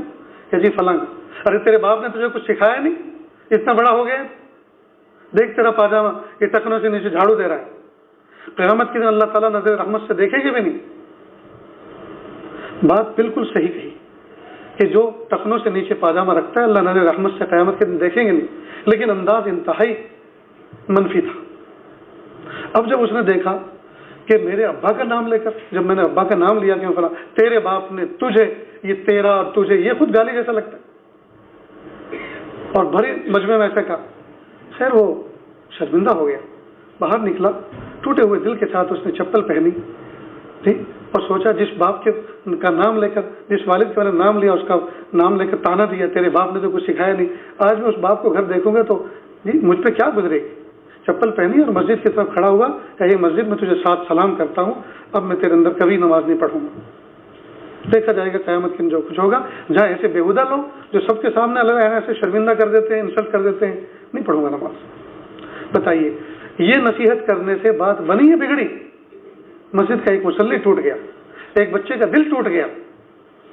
Speaker 1: کہ جی فلاں. ارے تیرے باپ نے تجھے کچھ سکھایا نہیں, اتنا بڑا ہو گیا, دیکھ تیرا پاجامہ یہ ٹکنوں سے نیچے جھاڑو دے رہا ہے. قیامت کے دن اللہ تعالیٰ نظر رحمت سے دیکھے گے بھی نہیں. بات بالکل صحیح کہی کہ جو ٹکنوں سے نیچے پاجامہ رکھتا ہے اللہ نظر رحمت سے قیامت کے دن دیکھیں گے نہیں, لیکن انداز انتہائی منفی تھا. اب جب اس نے دیکھا کہ میرے ابا کا نام لے کر, جب میں نے ابا کا نام لیا کیوں, فلاں تیرے باپ نے, تجھے, یہ تیرا اور تجھے, یہ خود گالی جیسا لگتا ہے, اور بھری مجمع میں ایسا کہا. خیر وہ شرمندہ ہو گیا, باہر نکلا, ٹوٹے ہوئے دل کے ساتھ اس نے چپل پہنی, اور سوچا جس باپ کا نام لے کر، جس والد کا میں نے نام لیا، اس کا نام لے کر تانا دیا، تیرے باپ نے تو کچھ سکھایا نہیں، آج میں اس باپ کو گھر دیکھوں گا تو جی مجھ پہ کیا گزرے گی؟ چپل پہنی اور مسجد کی طرف کھڑا ہوا کہ یہ مسجد میں تجھے 7 سلام کرتا ہوں، اب میں تیرے اندر کبھی نماز نہیں پڑھوں گا۔ دیکھا جائے گا قیامت کے جو کچھ ہوگا، جہاں ایسے بےہودہ لوگ جو سب کے سامنے اللہ ایسے شرمندہ کر دیتے ہیں، انسلٹ کر دیتے ہیں، نہیں پڑھوں گا نماز۔ بتائیے یہ نصیحت کرنے سے بات بنی ہے بگڑی؟ مسجد کا ایک مصلی ٹوٹ گیا، ایک بچے کا دل ٹوٹ گیا،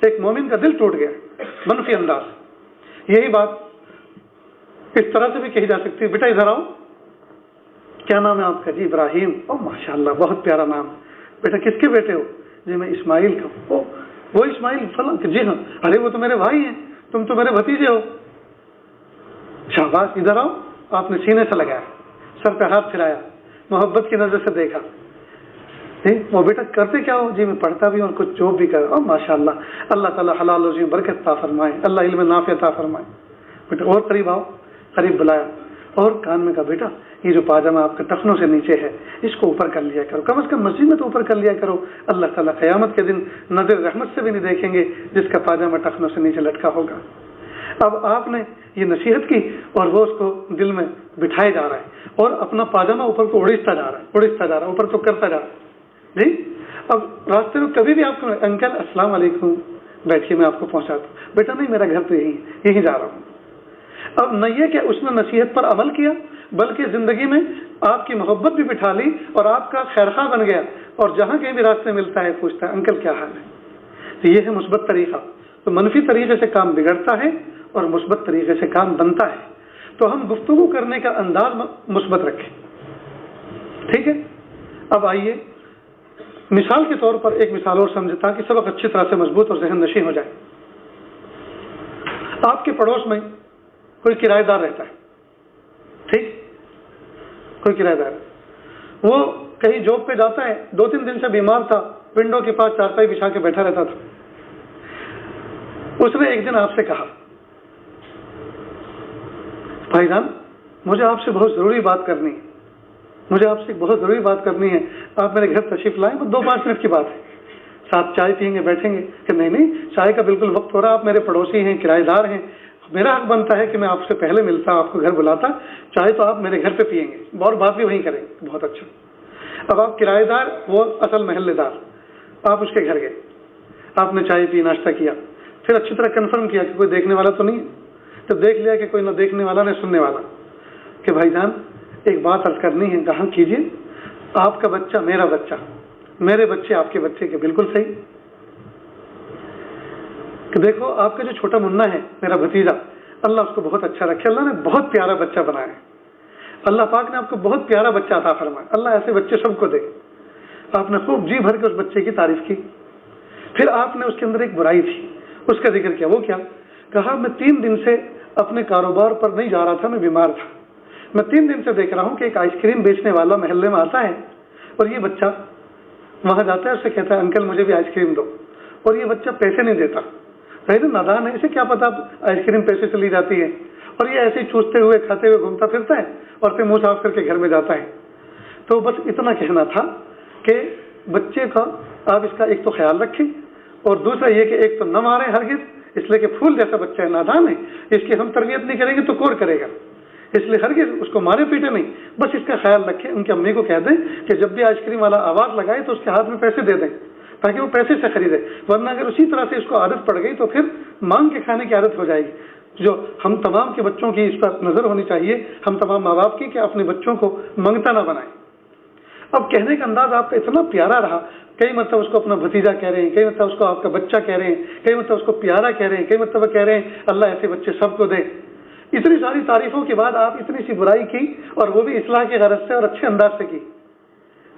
Speaker 1: ایک مومن کا دل ٹوٹ گیا منفی انداز۔ یہی بات اس طرح سے بھی کہی جا سکتی ہے، بیٹا ادھر آؤ، کیا نام ہے آپ کا؟ جی ابراہیم۔ او ماشاءاللہ بہت پیارا نام۔ بیٹا کس کے بیٹے ہو؟ جی میں اسماعیل کا ہوں۔ وہ اسماعیل فلاں؟ جی ہاں۔ ارے وہ تو میرے بھائی ہیں، تم تو میرے بھتیجے ہو۔ شاباش، ادھر آؤ۔ آپ نے سینے سے لگایا، سر پہ ہاتھ پھرایا، محبت کی نظر سے دیکھا۔ وہ بیٹا کرتے کیا ہو؟ جی میں پڑھتا بھی ہوں اور کچھ جاب بھی کر رہا ہوں۔ ماشاءاللہ، اللہ تعالیٰ حلال روزی میں برکت عطا فرمائے، اللہ علم نافع عطا فرمائے۔ بیٹا اور قریب آؤ، قریب بلایا اور کان میں کہا بیٹا یہ جو پاجامہ آپ کے ٹخنوں سے نیچے ہے اس کو اوپر کر لیا کرو، کم از کم مسجد میں تو اوپر کر لیا کرو، اللہ تعالیٰ قیامت کے دن نظر رحمت سے بھی نہیں دیکھیں گے جس کا پاجامہ ٹخنوں سے نیچے لٹکا ہوگا۔ اب آپ نے یہ نصیحت کی اور وہ اس کو دل میں بٹھائے جا رہا ہے اور اپنا پاجامہ اوپر کو اڑتا جا رہا ہے، اوپر تو کرتا جا رہا ہے۔ جی اب راستے میں کبھی بھی آپ کو انکل السلام علیکم، بیٹھیے میں آپ کو پہنچاتا ہوں۔ بیٹا نہیں میرا گھر تو یہی جا رہا ہوں۔ اب نہ یہ کہ اس نے نصیحت پر عمل کیا بلکہ زندگی میں آپ کی محبت بھی بٹھا لی اور آپ کا خیرخواہ بن گیا، اور جہاں کہیں بھی راستے ملتا ہے پوچھتا ہے انکل کیا حال ہے۔ تو یہ ہے مثبت طریقہ۔ تو منفی طریقے سے کام بگڑتا ہے اور مثبت طریقے سے کام بنتا ہے۔ تو ہم گفتگو کرنے کا انداز مثبت رکھیں، ٹھیک ہے؟ اب آئیے مثال کے طور پر ایک مثال اور سمجھے تاکہ سبق اچھی طرح سے مضبوط اور ذہن نشین ہو جائے۔ آپ کے پڑوس میں کوئی کرایہ دار رہتا ہے، ٹھیک؟ کوئی کرایہ دار، وہ کہیں جاب پہ جاتا ہے، 2-3 دن سے بیمار تھا، ونڈو کے پاس چارپائی بچھا کے بیٹھا رہتا تھا۔ اس نے ایک دن آپ سے کہا بھائی جان مجھے آپ سے بہت ضروری بات کرنی ہے، مجھے آپ سے بہت ضروری بات کرنی ہے، آپ میرے گھر تشریف لائیں، 2-5 منٹ کی بات ہے، ساتھ چائے پئیں گے، بیٹھیں گے؟ کہ نہیں چائے کا بالکل وقت ہو رہا، آپ میرے پڑوسی ہیں، کرایہ دار ہیں، میرا حق بنتا ہے کہ میں آپ سے پہلے ملتا، آپ کو گھر بلاتا، چائے تو آپ میرے گھر پہ پئیں گے اور بات بھی وہیں کریں گے۔ بہت اچھا۔ اب آپ کرایہ دار، وہ اصل محلے دار، آپ اس کے گھر گئے، آپ نے چائے پی، ناشتہ کیا، پھر اچھی طرح کنفرم کیا کہ کوئی دیکھنے والا تو نہیں ہے۔ جب دیکھ لیا کہ کوئی نہ دیکھنے والا نہ سننے والا، کہ بھائی جان ایک بات عرض کرنی ہے۔ کہاں کیجیے؟ آپ کا بچہ میرا بچہ، میرے بچے آپ کے بچے کے بالکل صحیح۔ کہ دیکھو آپ کا جو چھوٹا منا ہے میرا بھتیجا، اللہ اس کو بہت اچھا رکھے، اللہ نے بہت پیارا بچہ بنایا ہے، اللہ پاک نے آپ کو بہت پیارا بچہ عطا فرمایا، اللہ ایسے بچے سب کو دے۔ آپ نے خوب جی بھر کے اس بچے کی تعریف کی۔ پھر آپ نے اس کے اندر ایک برائی تھی، اس کا ذکر کیا۔ وہ کیا؟ کہا میں 3 دن سے اپنے کاروبار پر نہیں جا رہا تھا، میں بیمار تھا، میں 3 دن سے دیکھ رہا ہوں کہ ایک آئس کریم بیچنے والا محلے میں آتا ہے اور یہ بچہ وہاں جاتا ہے، اس سے کہتا ہے انکل مجھے بھی آئس کریم دو، اور یہ بچہ پیسے نہیں دیتا۔ تو نادان ہے، اسے کیا پتا آئس کریم پیسے سے لی جاتی ہے، اور یہ ایسے ہی چوستے ہوئے کھاتے ہوئے گھومتا پھرتا ہے اور پھر منہ صاف کر کے گھر میں جاتا ہے۔ تو بس اتنا کہنا تھا کہ بچے کا آپ اس کا ایک تو خیال رکھیں، اور دوسرا یہ کہ ایک تو نہ ماریں ہرگز، اس لیے کہ پھول جیسا بچہ ہے، نادان ہے، اس کی ہم تربیت نہیں کریں گے تو کون کرے گا، اس لیے ہرگز اس کو مارے پیٹے نہیں، بس اس کا خیال رکھیں۔ ان کی امی کو کہہ دیں کہ جب بھی آئس کریم والا آواز لگائے تو اس کے ہاتھ میں پیسے دے دیں تاکہ وہ پیسے سے خریدے، ورنہ اگر اسی طرح سے اس کو عادت پڑ گئی تو پھر مانگ کے کھانے کی عادت ہو جائے گی۔ جو ہم تمام کے بچوں کی اس پر نظر ہونی چاہیے، ہم تمام ماں باپ کی، کہ اپنے بچوں کو منگتا نہ بنائیں۔ اب کہنے کا انداز آپ کا اتنا پیارا رہا، کئی مرتبہ اس کو اپنا بھتیجا کہہ رہے ہیں، کئی مرتبہ اس کو آپ کا بچہ کہہ رہے ہیں، کئی مرتبہ اس کو پیارا کہہ رہے ہیں، کئی مرتبہ کہہ رہے ہیں اللہ ایسے بچے سب کو دے۔ اتنی ساری تعریفوں کے بعد آپ اتنی سی برائی کی، اور وہ بھی اصلاح کی غرض سے اور اچھے انداز سے کی۔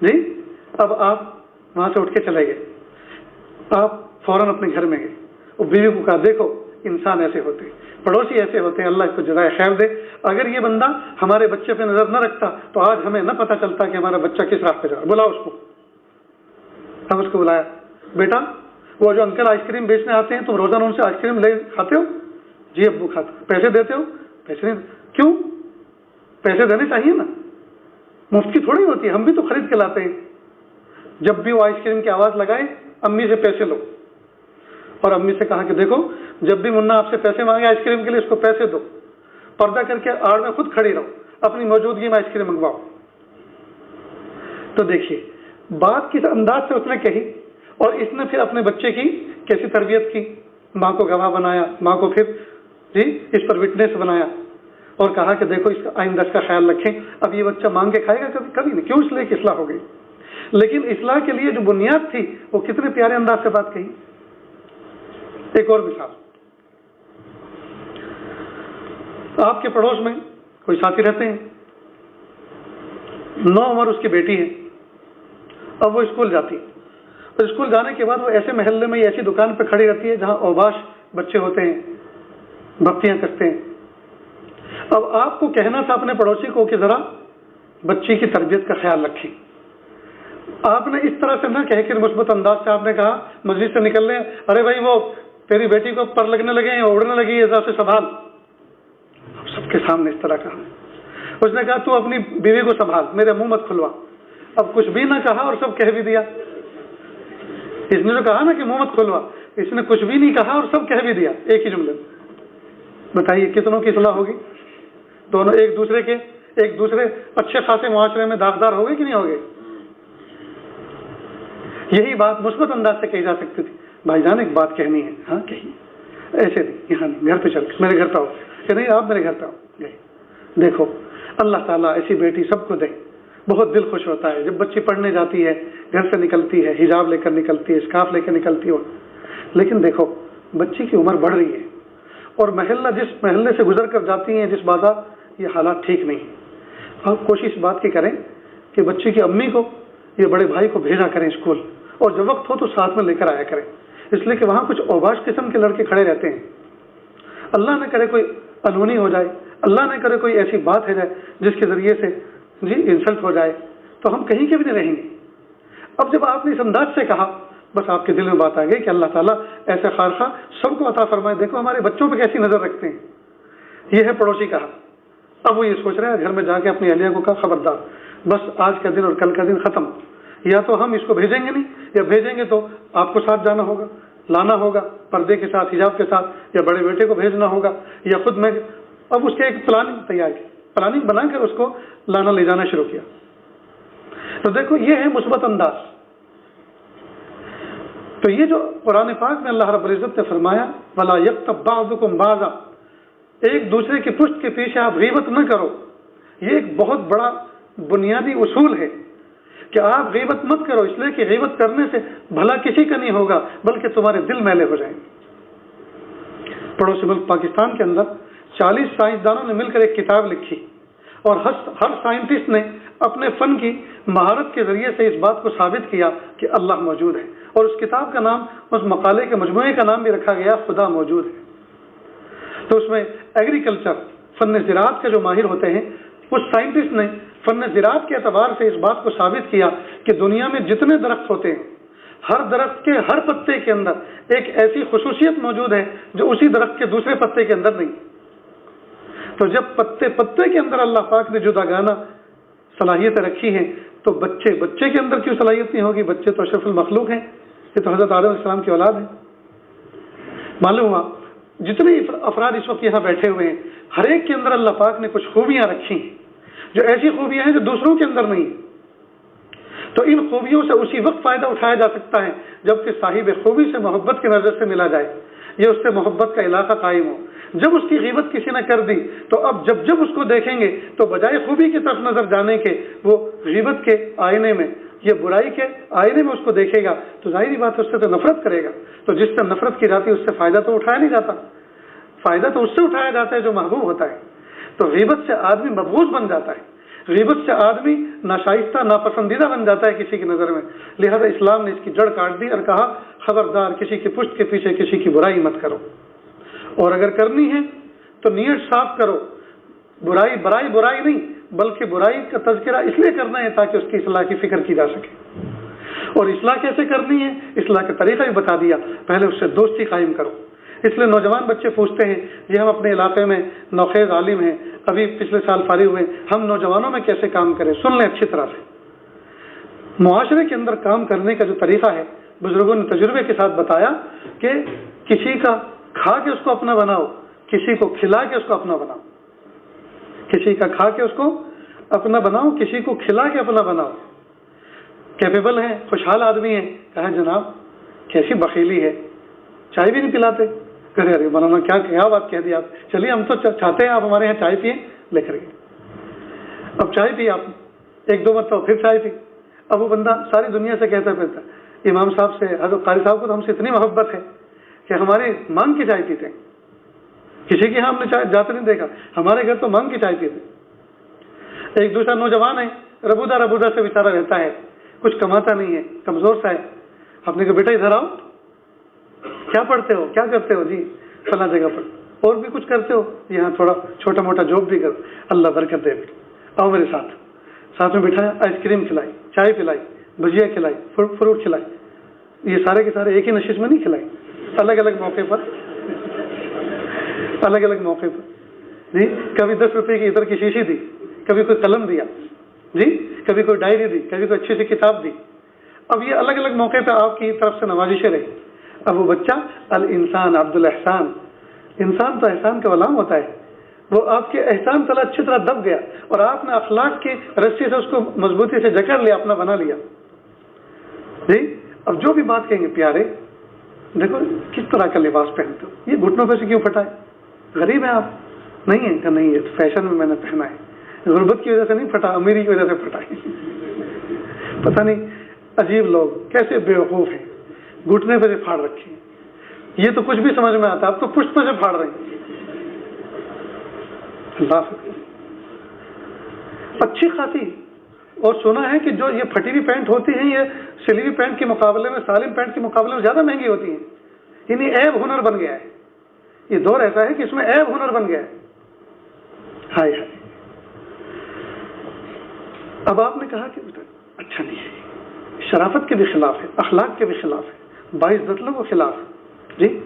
Speaker 1: جی اب آپ وہاں سے اٹھ کے چلے گئے، آپ فوراً اپنے گھر میں گئے، اور بیوی کو کہا دیکھو انسان ایسے ہوتے ہیں، پڑوسی ایسے ہوتے ہیں، اللہ اس کو جزائے خیر دے، اگر یہ بندہ ہمارے بچے پہ نظر نہ رکھتا تو آج ہمیں نہ پتہ چلتا کہ ہمارا بچہ کس راہ پہ جا رہا ہے، بلاؤ اس کو۔ ہم اس کو بلایا، بیٹا وہ جو انکل آئس کریم بیچنے آتے ہیں تم روزانہ ان سے آئس کریم لے کھاتے ہو؟ جی ابو کھاتے۔ پیسے دیتے ہو؟ پیسے نہیں۔ کیوں؟ پیسے دینے چاہیے نا، مفت کی تھوڑی ہوتی ہے، ہم بھی تو خرید کے لاتے ہیں۔ جب بھی وہ آئس کریم کی آواز لگائے امی سے پیسے لو، اور امی سے کہا کہ دیکھو جب بھی منا آپ سے پیسے مانگے آئس کریم کے لیے اس کو پیسے دو، پردہ کر کے آڑ میں خود کھڑی رہو، اپنی موجودگی میں آئس کریم منگواؤ۔ تو دیکھیے بات کس انداز سے اس نے کہی، اور اس نے پھر اپنے بچے کی کیسی تربیت کی، ماں کو گواہ بنایا، ماں کو پھر اس پر وٹنس بنایا، اور کہا کہ دیکھو اس کا آئندہ کا خیال رکھیں، اب یہ بچہ مانگ کے کھائے گا کبھی نہیں، کیوں؟ اس لیے کہ اصلاح ہو گئی۔ لیکن اصلاح کے لیے جو بنیاد تھی وہ کتنے پیارے انداز سے بات کہی۔ ایک اور مثال، آپ کے پڑوس میں کوئی ساتھی رہتے ہیں، 9 عمر اس کی بیٹی ہے، اب وہ اسکول جاتی ہے، اور اسکول جانے کے بعد وہ ایسے محلے میں یا ایسی دکان پہ کھڑی رہتی ہے جہاں اوباش بچے ہوتے ہیں، بھپتیاں کستے ہیں۔ اب آپ کو کہنا تھا اپنے پڑوسی کو کہ ذرا بچی کی تربیت کا خیال رکھیں، آپ نے اس طرح سے نہ کہہ کہ مثبت انداز سے آپ نے کہا مسجد سے نکلنے، ارے بھائی وہ تیری بیٹی کو پر لگنے لگے ہیں، اڑنے لگی ہے، ذرا سے سنبھال۔ سب کے سامنے اس طرح کہا، اس نے کہا تو اپنی بیوی کو سنبھال، میرے منہ مت کھلوا۔ اب کچھ بھی نہ کہا اور سب کہہ بھی دیا۔ اس نے جو کہا نا کہ منہ مت کھلوا، اس نے کچھ بھی نہیں کہا اور سب کہہ بھی دیا ایک ہی جملے میں۔ بتائیے کتنوں کی اصلاح ہوگی؟ دونوں ایک دوسرے اچھے خاصے معاشرے میں داغدار ہو گئے کہ نہیں ہو گئے؟ یہی بات مثبت انداز سے کہی جا سکتی تھی، بھائی جان ایک بات کہنی ہے، ہاں کہیے، ایسے نہیں، یہاں نہیں، گھر پہ چل کے میرے گھر پہ آؤ، کہ نہیں آپ میرے گھر پہ آؤ۔ دیکھو اللہ تعالیٰ ایسی بیٹی سب کو دے، بہت دل خوش ہوتا ہے جب بچی پڑھنے جاتی ہے، گھر سے نکلتی ہے، حجاب لے کر نکلتی ہے، اسکارف لے کر نکلتی ہو۔ لیکن دیکھو بچی کی عمر بڑھ رہی ہے، اور جس محلے سے گزر کر جاتی ہیں، جس بازار، یہ حالات ٹھیک نہیں ہیں۔ آپ کوشش بات کی کریں کہ بچی کی امی کو یا بڑے بھائی کو بھیجا کریں اسکول، اور جب وقت ہو تو ساتھ میں لے کر آیا کریں، اس لیے کہ وہاں کچھ اوباش قسم کے لڑکے کھڑے رہتے ہیں۔ اللہ نہ کرے کوئی انہونی ہو جائے، اللہ نہ کرے کوئی ایسی بات ہو جائے جس کے ذریعے سے انسلٹ ہو جائے، تو ہم کہیں کے بھی نہیں رہیں گے۔ اب جب آپ نے اس انداز سے کہا، بس آپ کے دل میں بات آ گئی کہ اللہ تعالیٰ ایسے خارخواہ سب کو عطا فرمائے، دیکھو ہمارے بچوں پہ کیسی نظر رکھتے ہیں۔ یہ ہے پڑوسی کہا۔ اب وہ یہ سوچ رہے ہیں گھر میں جا کے اپنی اہلیہ کو کہا خبردار، بس آج کا دن اور کل کا دن ختم، یا تو ہم اس کو بھیجیں گے نہیں، یا بھیجیں گے تو آپ کو ساتھ جانا ہوگا، لانا ہوگا پردے کے ساتھ، حجاب کے ساتھ، یا بڑے بیٹے کو بھیجنا ہوگا، یا خود میں۔ اب اس کے ایک پلاننگ تیار کی، پلاننگ بنا کر اس کو لانا لے جانا شروع کیا۔ تو دیکھو یہ ہے مثبت انداز۔ تو یہ جو قرآن پاک میں اللہ رب العزت نے فرمایا وَلَا يَغْتَب بَعْضُكُمْ بَعْضًا، ایک دوسرے کی پشت کے پیچھے آپ غیبت نہ کرو، یہ ایک بہت بڑا بنیادی اصول ہے کہ آپ غیبت مت کرو، اس لیے کہ غیبت کرنے سے بھلا کسی کا نہیں ہوگا بلکہ تمہارے دل میلے ہو جائیں گے۔ پڑوسی ملک پاکستان کے اندر 40 سائنسدانوں نے مل کر ایک کتاب لکھی، اور ہر سائنٹسٹ نے اپنے فن کی مہارت کے ذریعے سے اس بات کو ثابت کیا کہ اللہ موجود ہے، اور اس کتاب کا نام، اس مقالے کے مجموعے کا نام بھی رکھا گیا خدا موجود ہے۔ تو اس میں ایگریکلچر، فن زراعت کے جو ماہر ہوتے ہیں، اس سائنٹسٹ نے فن زراعت کے اعتبار سے اس بات کو ثابت کیا کہ دنیا میں جتنے درخت ہوتے ہیں، ہر درخت کے ہر پتے کے اندر ایک ایسی خصوصیت موجود ہے جو اسی درخت کے دوسرے پتے کے اندر نہیں۔ تو جب پتے کے اندر اللہ پاک نے جداگانہ صلاحیتیں رکھی ہیں، تو بچے کے اندر کیوں صلاحیت نہیں ہوگی؟ بچے تو اشرف المخلوق ہیں، یہ تو حضرت آدم علیہ السلام کی اولاد ہے۔ معلوم ہوا جتنے افراد اس وقت یہاں بیٹھے ہوئے ہیں، ہر ایک کے اندر اللہ پاک نے کچھ خوبیاں رکھی ہیں، جو ایسی خوبیاں ہیں جو دوسروں کے اندر نہیں۔ تو ان خوبیوں سے اسی وقت فائدہ اٹھایا جا سکتا ہے جبکہ صاحب خوبی سے محبت کی نظر سے ملا جائے، یہ اس سے محبت کا علاقہ قائم ہو۔ جب اس کی غیبت کسی نے کر دی تو اب جب اس کو دیکھیں گے تو بجائے خوبی کی طرف نظر جانے کے، وہ غیبت کے آئینے میں یا برائی کے آئینے میں اس کو دیکھے گا، تو ظاہری بات اس سے تو نفرت کرے گا۔ تو جس سے نفرت کی جاتی ہے اس سے فائدہ تو اٹھایا نہیں جاتا، فائدہ تو اس سے اٹھایا جاتا ہے جو محبوب ہوتا ہے۔ تو غیبت سے آدمی مبغوض بن جاتا ہے، غیبت سے آدمی ناشائستہ، ناپسندیدہ بن جاتا ہے کسی کی نظر میں۔ لہذا اسلام نے اس کی جڑ کاٹ دی اور کہا خبردار کسی کی پشت کے پیچھے کسی کی برائی مت کرو، اور اگر کرنی ہے تو نیت صاف کرو، برائی نہیں بلکہ برائی کا تذکرہ اس لیے کرنا ہے تاکہ اس کی اصلاح کی فکر کی جا سکے۔ اور اصلاح کیسے کرنی ہے، اصلاح کا طریقہ بھی بتا دیا، پہلے اس سے دوستی قائم کرو۔ اس لیے نوجوان بچے پوچھتے ہیں یہ ہم اپنے علاقے میں نوخیز عالم ہیں، ابھی پچھلے سال فارغ ہوئے، ہم نوجوانوں میں کیسے کام کریں؟ سن لیں اچھی طرح سے۔ معاشرے کے اندر کام کرنے کا جو طریقہ ہے بزرگوں نے تجربے کے ساتھ بتایا کہ کسی کا کھا کے اس کو اپنا بناؤ، کسی کو کھلا کے اس کو اپنا بناؤ، کسی کا کھا کے اس کو اپنا بناؤ، کسی کو کھلا کے اپنا بناؤ۔ کیپیبل ہے، خوشحال آدمی ہے، کہا جناب کیسی بخیلی ہے، چائے بھی نہیں پلاتے۔ کرے ارے مولانا کیا بات کہہ دی آپ، چلیے ہم تو چاہتے ہیں آپ ہمارے یہاں چائے پئیں، لے کر گئے۔ اب چائے پی آپ، ایک دو مرتبہ پھر چائے پی۔ اب وہ بندہ ساری دنیا سے کہتا پھرتا امام صاحب سے، حضرت قاری صاحب کو تو ہم سے اتنی محبت ہے کہ ہمارے مانگ کی چائے پیتے ہیں، کسی کے یہاں ہم نے چائے جاتے نہیں دیکھا، ہمارے گھر تو مانگ کی چائے پیتے۔ ایک دوسرا نوجوان ہے، ربودہ سے بیچارہ رہتا ہے، کچھ کماتا نہیں ہے، کمزور سا ہے۔ آپ نے کہا بیٹا ادھر آؤ، کیا پڑھتے ہو، کیا کرتے ہو؟ جی فلاں جگہ پر۔ اور بھی کچھ کرتے ہو؟ یہاں تھوڑا چھوٹا موٹا جاب بھی کر، اللہ برکت دے۔ آؤ میرے ساتھ میں بٹھایا، آئس کریم کھلائی، چائے پلائی، بھجیا کھلائی، فروٹ کھلائی۔ یہ سارے کے سارے ایک ہی نشست میں نہیں کھلائی، الگ الگ موقع پر، الگ الگ موقع پر جی۔ کبھی 10 روپے کی ادھر کی شیشی دی، کبھی کوئی قلم دیا جی، کبھی کوئی ڈائری دی، کبھی کوئی اچھی سی کتاب دی۔ اب یہ الگ الگ موقع پہ آپ کی طرف سے نوازشیں رہی۔ اب وہ بچہ الانسان عبد الاحسان، انسان تو احسان کا غلام ہوتا ہے، وہ آپ کے احسان تلا اچھی طرح دب گیا اور آپ نے اخلاق کی رسی سے اس کو مضبوطی سے جکڑ لیا، اپنا بنا لیا جی۔ اب جو بھی بات کہیں گے پیارے، دیکھو کس طرح کا لباس پہنتے ہو، یہ گھٹنوں پہ سے کیوں پھٹا ہے، غریب ہیں آپ؟ نہیں ہے کہ نہیں، یہ فیشن میں نے پہنا ہے، غربت کی وجہ سے نہیں پھٹا، امیری کی وجہ سے پھٹا ہے۔ پتہ نہیں عجیب لوگ کیسے بیوقوف ہیں، گھٹنے پہ سے پھاڑ رکھے ہیں، یہ تو کچھ بھی سمجھ میں آتا، اب تو پشت پہ سے پھاڑ رہے ہیں۔ اللہ اچھی خاصی، اور سنا ہے کہ جو یہ پھٹی ہوئی پینٹ ہوتی ہیں یہ سلی ہوئی پینٹ کے مقابلے میں، سالم پینٹ کے مقابلے میں زیادہ مہنگی ہوتی ہیں، یعنی عیب ہنر بن گیا ہے۔ یہ دور ایسا ہے کہ اس میں عیب ہنر بن گیا ہے۔ ہائے ہائے، اب آپ نے کہا کہ اچھا نہیں ہے، شرافت کے بھی خلاف ہے، اخلاق کے بھی خلاف ہے، باعزت لوگوں کے خلاف ہے جی۔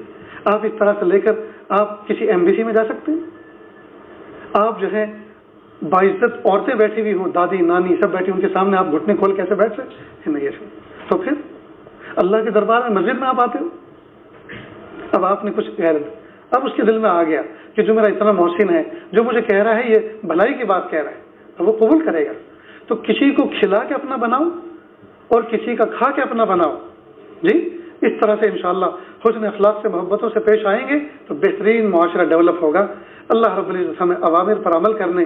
Speaker 1: آپ اس طرح سے لے کر آپ کسی ایمبیسی میں جا سکتے ہیں؟ آپ جو ہے باعزت عورتیں بیٹھی ہوئی ہوں، دادی نانی سب بیٹھی، ان کے سامنے آپ گھٹنے کھول کیسے بیٹھ سکتے نہیں ایسے؟ تو پھر اللہ کے دربار میں مسجد میں آپ آتے ہو، اب آپ نے کچھ غیر، اب اس کے دل میں آ گیا کہ جو میرا اتنا محسن ہے، جو مجھے کہہ رہا ہے یہ بھلائی کی بات کہہ رہا ہے، اب وہ قبول کرے گا۔ تو کسی کو کھلا کے اپنا بناؤ اور کسی کا کھا کے اپنا بناؤ جی۔ اس طرح سے انشاءاللہ حسن اخلاق سے محبتوں سے پیش آئیں گے تو بہترین معاشرہ ڈیولپ ہوگا۔ اللہ رب العزت ہمیں اوامر پر عمل کرنے،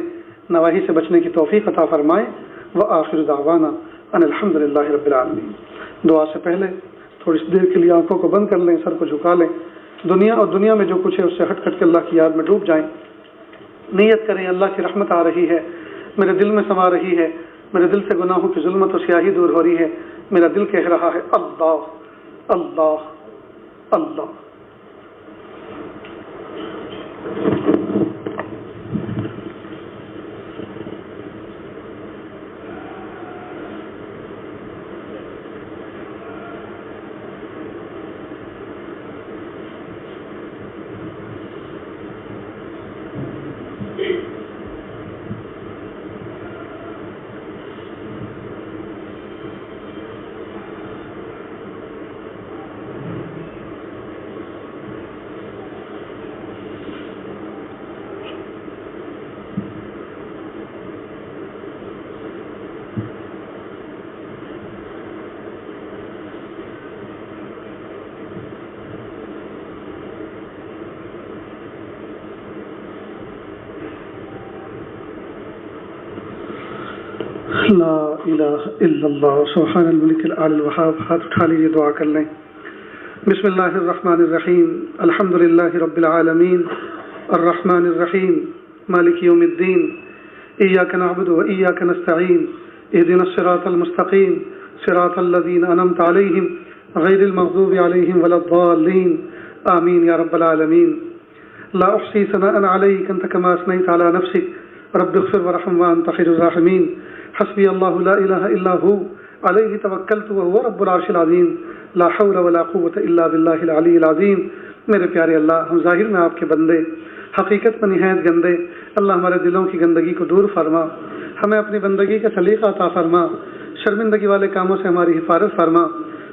Speaker 1: نواہی سے بچنے کی توفیق عطا فرمائے۔ وآخر دعوانا ان الحمدللہ رب العالمین۔ دعا سے پہلے تھوڑی سی دیر کے لیے آنکھوں کو بند کر لیں، سر کو جھکا لیں، دنیا اور دنیا میں جو کچھ ہے اس سے ہٹ کٹ کے اللہ کی یاد میں ڈوب جائیں۔ نیت کریں اللہ کی رحمت آ رہی ہے، میرے دل میں سما رہی ہے، میرے دل سے گناہوں کی ظلمت و سیاہی دور ہو رہی ہے، میرا دل کہہ رہا ہے اللہ اللہ اللہ۔ لا الہ الا اللہ سبحان الملک العلی الوہاب۔ ہاتھ اٹھا لیجیے، دعا کر لیں۔ بسم اللہ الرحمن الرحیم، الحمد للہ رب العالمین، الرحمن الرحیم، مالک یوم الدین، ایاک نعبد و ایاک نستعین، اہدنا الصراط المستقیم، صراط الذین انعمت علیہم غیر المغضوب علیہم ولا الضالین، آمین یا رب العالمین۔ لا احصی ثناء علیک انت کما اثنیت علی نفسک رب اغفر ورحم وانت خیر الراحمین۔ حسبی اللہ لا الہ الا ہو علیہ توکلت وہو رب العرش العظیم، لا حول ولا قوة الا باللہ العلی العظیم۔ میرے پیارے اللہ، ہم ظاہر میں آپ کے بندے، حقیقت میں نہایت گندے، اللہ ہمارے دلوں کی گندگی کو دور فرما، ہمیں اپنی بندگی کا سلیقہ عطا فرما، شرمندگی والے کاموں سے ہماری حفاظت فرما،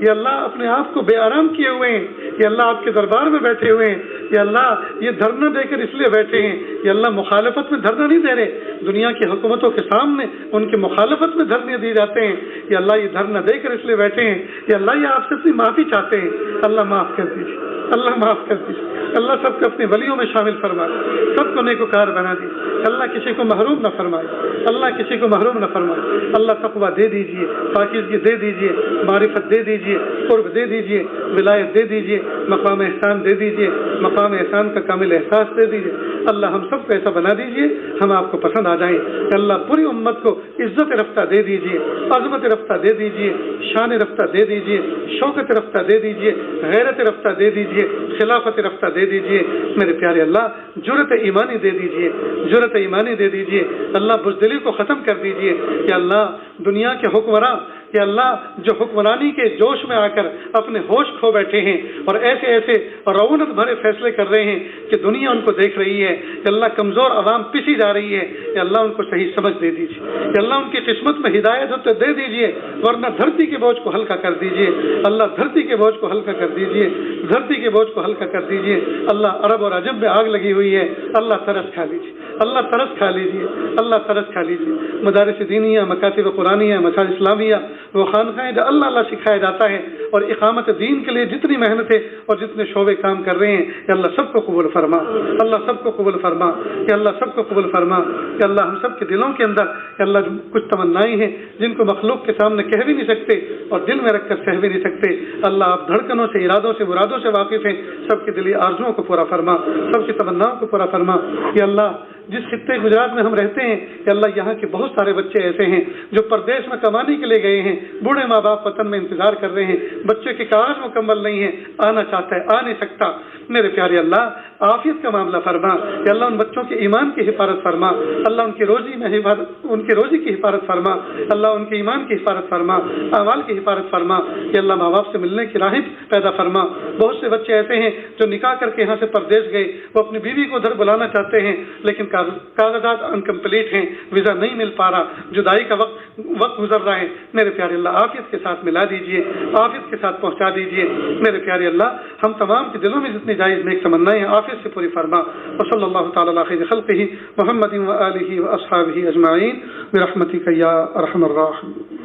Speaker 1: یا اللہ اپنے آپ کو بے آرام کیے ہوئے ہیں، یا اللہ آپ کے دربار میں بیٹھے ہوئے ہیں، یا اللہ یہ دھرنا دے کر اس لیے بیٹھے ہیں، یا اللہ مخالفت میں دھرنا نہیں دے رہے، دنیا کی حکومتوں کے سامنے ان کی مخالفت میں دھرنے دیے جاتے ہیں، یا اللہ یہ دھرنا دے کر اس لیے بیٹھے ہیں، یا اللہ یہ آپ سے اپنی معافی چاہتے ہیں، اللہ معاف کر دیجیے، اللہ معاف کر دیجیے، اللہ سب کو اپنے ولیوں میں شامل فرمائے، سب کو نیکوکار بنا دیجیے، اللہ کسی کو محروم نہ فرمائے، اللہ کسی کو محروم نہ فرمائے، اللہ تقویٰ دے دیجیے، پاکیزگی دے دیجیے، معرفت دے دیجیے، قرب دے دیجیے، ولایت دے دیجیے، مقام احسان دے دیجیے، مقام احسان کا کامل احساس دے دیجیے، اللہ ہم سب کو ایسا بنا دیجیے ہم آپ کو پسند آ جائیں، اللہ پوری امت کو عزت رفتہ دے دیجیے، عظمت رفتہ دے دیجیے، شان رفتہ دے دیجیے، شوکت رفتہ دے دیجیے، غیرت رفتہ دے دیجیے، خلافت رفتہ دے دیجیے، میرے پیارے اللہ جرأت ایمانی دے دیجیے، جرأت ایمانی دے دیجیے، اللہ بزدلی کو ختم کر دیجیے، کہ اللہ دنیا کے حکمراں کہ اللہ جو حکمرانی کے جوش میں آ کر اپنے ہوش کھو بیٹھے ہیں اور ایسے ایسے رعونت بھرے فیصلے کر رہے ہیں کہ دنیا ان کو دیکھ رہی ہے، کہ اللہ کمزور عوام پسی جا رہی ہے، کہ اللہ ان کو صحیح سمجھ دے دیجیے، کہ اللہ ان کی قسمت میں ہدایت تو دے دیجیے، ورنہ دھرتی کے بوجھ کو ہلکا کر دیجیے، اللہ دھرتی کے بوجھ کو ہلکا کر دیجیے، دھرتی کے بوجھ کو ہلکا کر دیجیے، اللہ عرب اور عجم میں آگ لگی ہوئی ہے، اللہ ترس کھا لیجیے، اللہ ترس کھا لیجیے، اللہ ترس کھا لیجیے، مدارس دینیہ، مکاتب قرآنیہ، مساجد اسلامیہ، وہ خانقاہیں جو اللہ اللہ سکھایا جاتا ہے اور اقامت دین کے لیے جتنی محنت ہے اور جتنے شعبے کام کر رہے ہیں کہ اللہ سب کو قبول فرما، اللہ سب کو قبول فرما، کہ اللہ سب کو قبول فرما، کہ اللہ ہم سب کے دلوں کے اندر کہ اللہ کچھ تمنائیں ہیں جن کو مخلوق کے سامنے کہہ بھی نہیں سکتے اور دل میں رکھ کر سہ بھی نہیں سکتے، اللہ آپ دھڑکنوں سے، ارادوں سے، مرادوں سے واقف ہیں، سب کی دلی آرزوؤں کو پورا فرما، سب کی تمناؤں کو پورا فرما، کہ اللہ جس خطے گجرات میں ہم رہتے ہیں کہ اللہ یہاں کے بہت سارے بچے ایسے ہیں جو پردیش میں کمانے کے لیے گئے ہیں، بوڑھے ماں باپ وطن میں انتظار کر رہے ہیں، بچے کے کاغذ مکمل نہیں ہیں، آنا چاہتا ہے آ نہیں سکتا، میرے پیارے اللہ عافیت کا معاملہ فرما، کہ اللہ ان بچوں کے ایمان کی حفاظت فرما، اللہ ان کی روزی میں ان کی روزی کی حفاظت فرما، اللہ ان کے ایمان کی حفاظت فرما، اعمال کی حفاظت فرما، کہ اللہ ماں باپ سے ملنے کی راہیں پیدا فرما، بہت سے بچے ایسے ہیں جو نکاح کر کے یہاں سے پردیش گئے، وہ اپنی بیوی کو ادھر بلانا چاہتے ہیں لیکن کاغذات انکمپلیٹ ہیں، ویزا نہیں مل پا رہا، جدائی کا وقت گزر رہا ہے، میرے پیارے اللہ عافیت کے ساتھ ملا دیجیے، عافیت کے ساتھ پہنچا دیجیے، میرے پیارے اللہ ہم تمام کے دلوں میں جتنی جائز نیک تمنائیں ہیں عافیت سے پوری فرما، وصلی اللہ تعالی علی خیر خلقہ محمد و آلہ و اصحابہ اجمعین برحمتک یا ارحم الراحمین۔